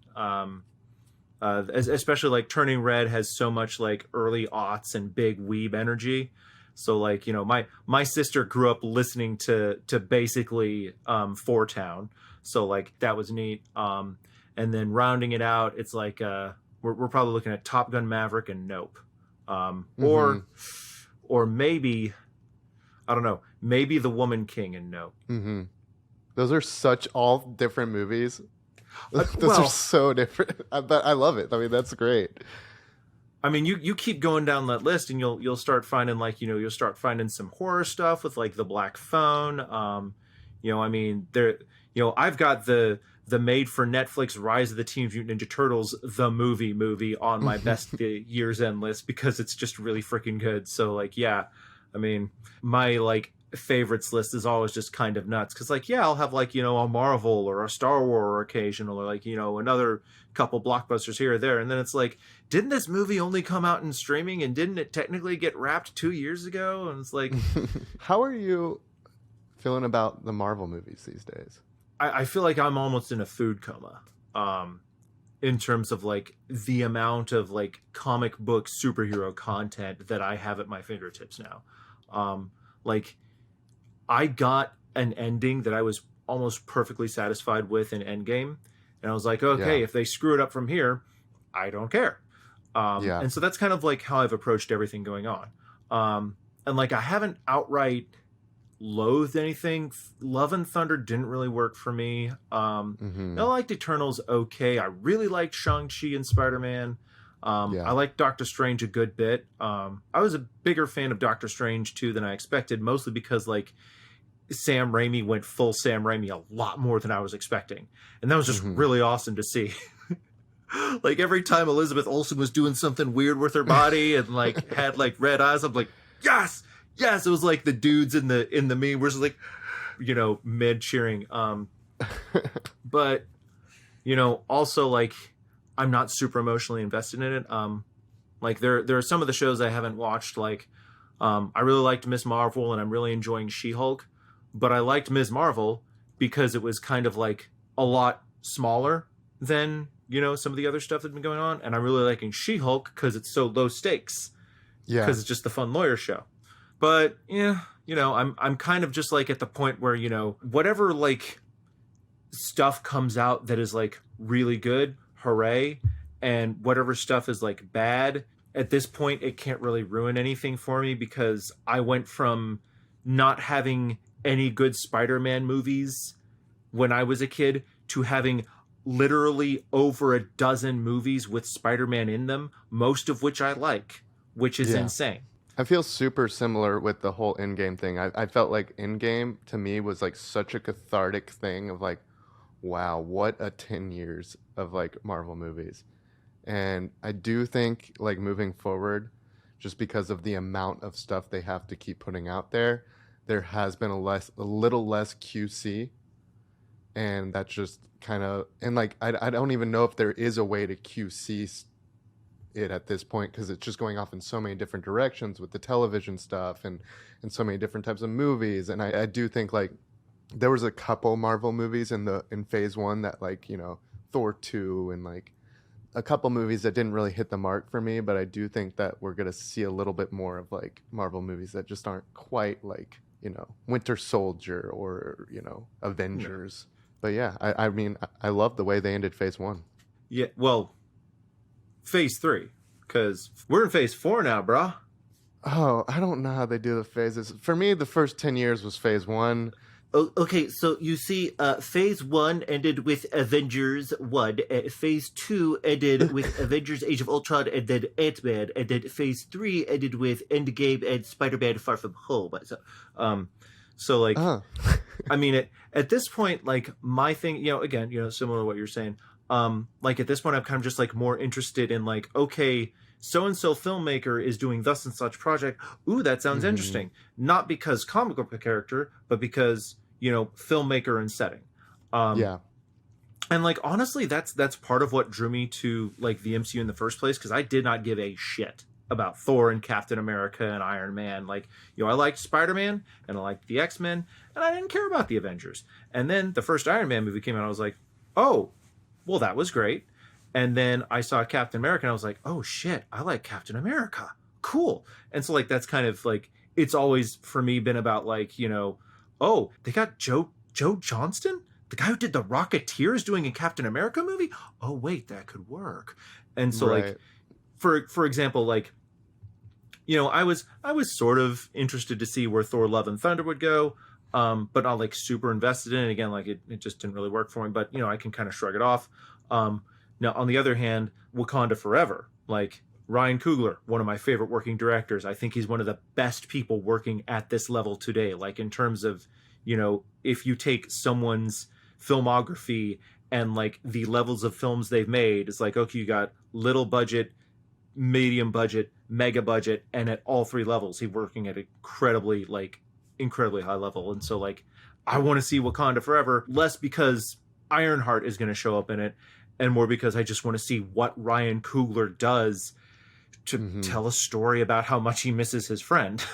Especially like Turning Red has so much like early aughts and big weeb energy. So like, you know, my sister grew up listening to basically Four Town. So like that was neat. And then rounding it out, it's like we're probably looking at Top Gun Maverick and Nope. Or maybe, I don't know, maybe The Woman King and Nope. Mm-hmm. Those are such all different movies. Those are so different, but I love it. I mean, that's great. I mean, you keep going down that list, and you'll start finding, like, you know, you'll start finding some horror stuff with like The Black Phone. You know, I mean, there, you know, I've got the made for Netflix Rise of the Teenage Mutant Ninja Turtles the movie on my best year's end list because it's just really freaking good. So like, yeah, I mean, my like favorites list is always just kind of nuts because, like, yeah, I'll have, like, you know, a Marvel or a Star Wars occasional, or like, you know, another couple blockbusters here or there, and then it's like, didn't this movie only come out in streaming, and didn't it technically get wrapped 2 years ago? And it's like, how are you feeling about the Marvel movies these days? I feel like I'm almost in a food coma in terms of like the amount of like comic book superhero content that I have at my fingertips now. Like, I got an ending that I was almost perfectly satisfied with in Endgame. And I was like, okay, if they screw it up from here, I don't care. And so that's kind of like how I've approached everything going on. And like, I haven't outright loathed anything. Love and Thunder didn't really work for me. I liked Eternals okay. I really liked Shang-Chi and Spider-Man. I liked Doctor Strange a good bit. I was a bigger fan of Doctor Strange 2 than I expected, mostly because like Sam Raimi went full Sam Raimi a lot more than I was expecting. And that was just really awesome to see. Like, every time Elizabeth Olsen was doing something weird with her body and like had like red eyes, I'm like, yes. It was like the dudes in the meme were just like, you know, mid cheering. But, you know, also like, I'm not super emotionally invested in it. Like there are some of the shows I haven't watched. Like, I really liked Miss Marvel, and I'm really enjoying She-Hulk. But I liked Ms. Marvel because it was kind of like a lot smaller than, you know, some of the other stuff that's been going on. And I'm really liking She-Hulk because it's so low stakes. Yeah. Because it's just the fun lawyer show. But yeah, you know, I'm kind of just like at the point where, you know, whatever like stuff comes out that is like really good, hooray. And whatever stuff is like bad, at this point, it can't really ruin anything for me because I went from not having any good Spider-Man movies when I was a kid to having literally over a dozen movies with Spider-Man in them, most of which I like, which is insane. I feel super similar with the whole Endgame thing. I felt like Endgame to me was like such a cathartic thing of like, wow, what a 10 years of like Marvel movies. And I do think like moving forward, just because of the amount of stuff they have to keep putting out there has been a little less QC. And that's just kind of, and like, I don't even know if there is a way to QC it at this point, because it's just going off in so many different directions with the television stuff and so many different types of movies. And I do think like there was a couple Marvel movies in phase 1 that, like, you know, Thor 2 and like a couple movies that didn't really hit the mark for me, but I do think that we're going to see a little bit more of like Marvel movies that just aren't quite like, you know, Winter Soldier or, you know, Avengers. Yeah. But yeah, I mean, I love the way they ended phase 1. Yeah, well, phase 3, because we're in phase 4 now, brah. Oh, I don't know how they do the phases. For me, the first 10 years was phase 1. Oh, okay, so you see, phase 1 ended with Avengers 1, phase 2 ended with Avengers Age of Ultron, and then Ant-Man, and then phase 3 ended with Endgame and Spider-Man Far From Home. So like, I mean, at this point, like, my thing, you know, again, you know, similar to what you're saying, Like at this point, I'm kind of just like more interested in like, okay, so and so filmmaker is doing thus and such project. Ooh, that sounds interesting. Not because comic book character, but because, you know, filmmaker and setting. Yeah. And like honestly, that's part of what drew me to like the MCU in the first place, because I did not give a shit about Thor and Captain America and Iron Man. Like, you know, I liked Spider-Man and I liked the X-Men, and I didn't care about the Avengers. And then the first Iron Man movie came out, I was like, oh, well, that was great. And then I saw Captain America and I was like, oh shit, I like Captain America. Cool. And so like that's kind of like, it's always for me been about like, you know, oh, they got Joe Johnston? The guy who did The Rocketeer is doing a Captain America movie? Oh wait, that could work. And so Right. like for example, like, you know, I was sort of interested to see where Thor Love and Thunder would go, but not like super invested in it. Again, like it just didn't really work for me, but you know, I can kind of shrug it off. Now on the other hand, Wakanda Forever, like Ryan Coogler, one of my favorite working directors. I think he's one of the best people working at this level today. Like in terms of, you know, if you take someone's filmography and like the levels of films they've made, it's like, okay, you got little budget, medium budget, mega budget, and at all three levels he's working at incredibly high level. And so like I want to see Wakanda Forever, less because Ironheart is going to show up in it, and more because I just want to see what Ryan Coogler does to tell a story about how much he misses his friend.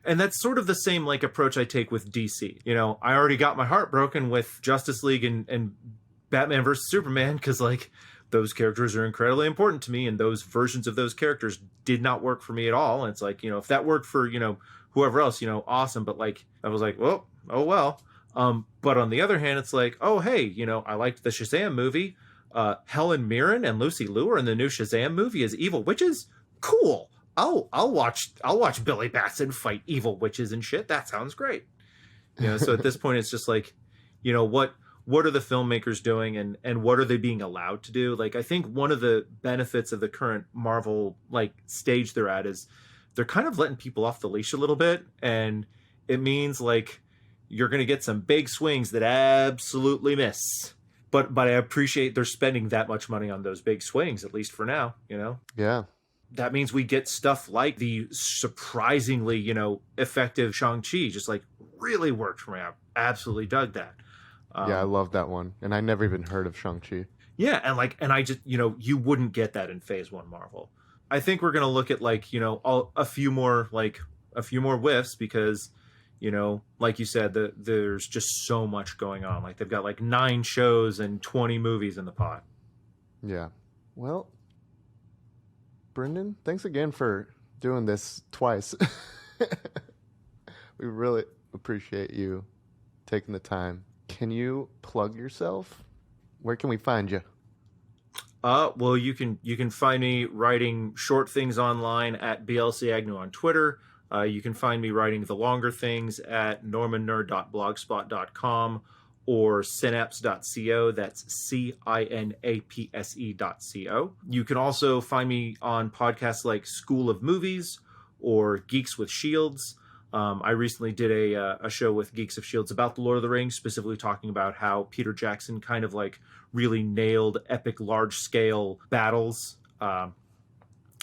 And that's sort of the same like approach I take with DC. You know, I already got my heart broken with Justice League and Batman versus Superman, because like those characters are incredibly important to me, and those versions of those characters did not work for me at all. And it's like, you know, if that worked for, you know, whoever else, you know, awesome. But like, I was like, well, oh well. But on the other hand, it's like, oh, hey, you know, I liked the Shazam movie. Helen Mirren and Lucy Liu are in the new Shazam movie as evil witches. Cool. I'll watch Billy Batson fight evil witches and shit. That sounds great. You know, so at this point, it's just like, you know, what are the filmmakers doing, and what are they being allowed to do? Like, I think one of the benefits of the current Marvel like stage they're at is they're kind of letting people off the leash a little bit, and it means like you're going to get some big swings that absolutely miss. But I appreciate they're spending that much money on those big swings, at least for now, you know? Yeah. That means we get stuff like the surprisingly, you know, effective Shang-Chi, just like really worked for me. I absolutely dug that. Yeah, I love that one. And I never even heard of Shang-Chi. Yeah, and I just, you know, you wouldn't get that in Phase 1 Marvel. I think we're going to look at like, you know, a few more whiffs, because, you know, like you said, there's just so much going on. Like they've got like 9 shows and 20 movies in the pot. Yeah. Well, Brendan, thanks again for doing this twice. We really appreciate you taking the time. Can you plug yourself? Where can we find you? Well, you can find me writing short things online at BLC Agnew on Twitter. You can find me writing the longer things at normannerd.blogspot.com or synapse.co. That's CINAPSE.co. You can also find me on podcasts like School of Movies or Geeks with Shields. I recently did a show with Geeks of Shields about the Lord of the Rings, specifically talking about how Peter Jackson kind of like really nailed epic large-scale battles. And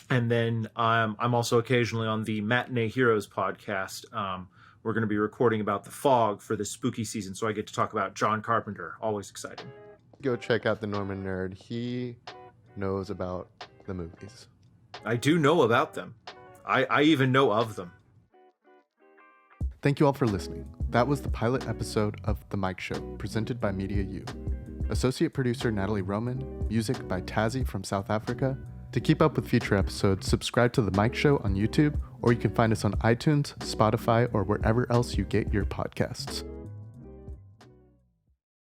then I'm also occasionally on the Matinee Heroes podcast. We're going to be recording about The Fog for the spooky season, so I get to talk about John Carpenter. Always exciting. Go check out the Norman Nerd. He knows about the movies. I do know about them. I even know of them. Thank you all for listening. That was the pilot episode of The Mike Show, presented by MediaU. Associate producer Natalie Roman, music by Tazzy from South Africa. To keep up with future episodes, subscribe to The Mike Show on YouTube, or you can find us on iTunes, Spotify, or wherever else you get your podcasts.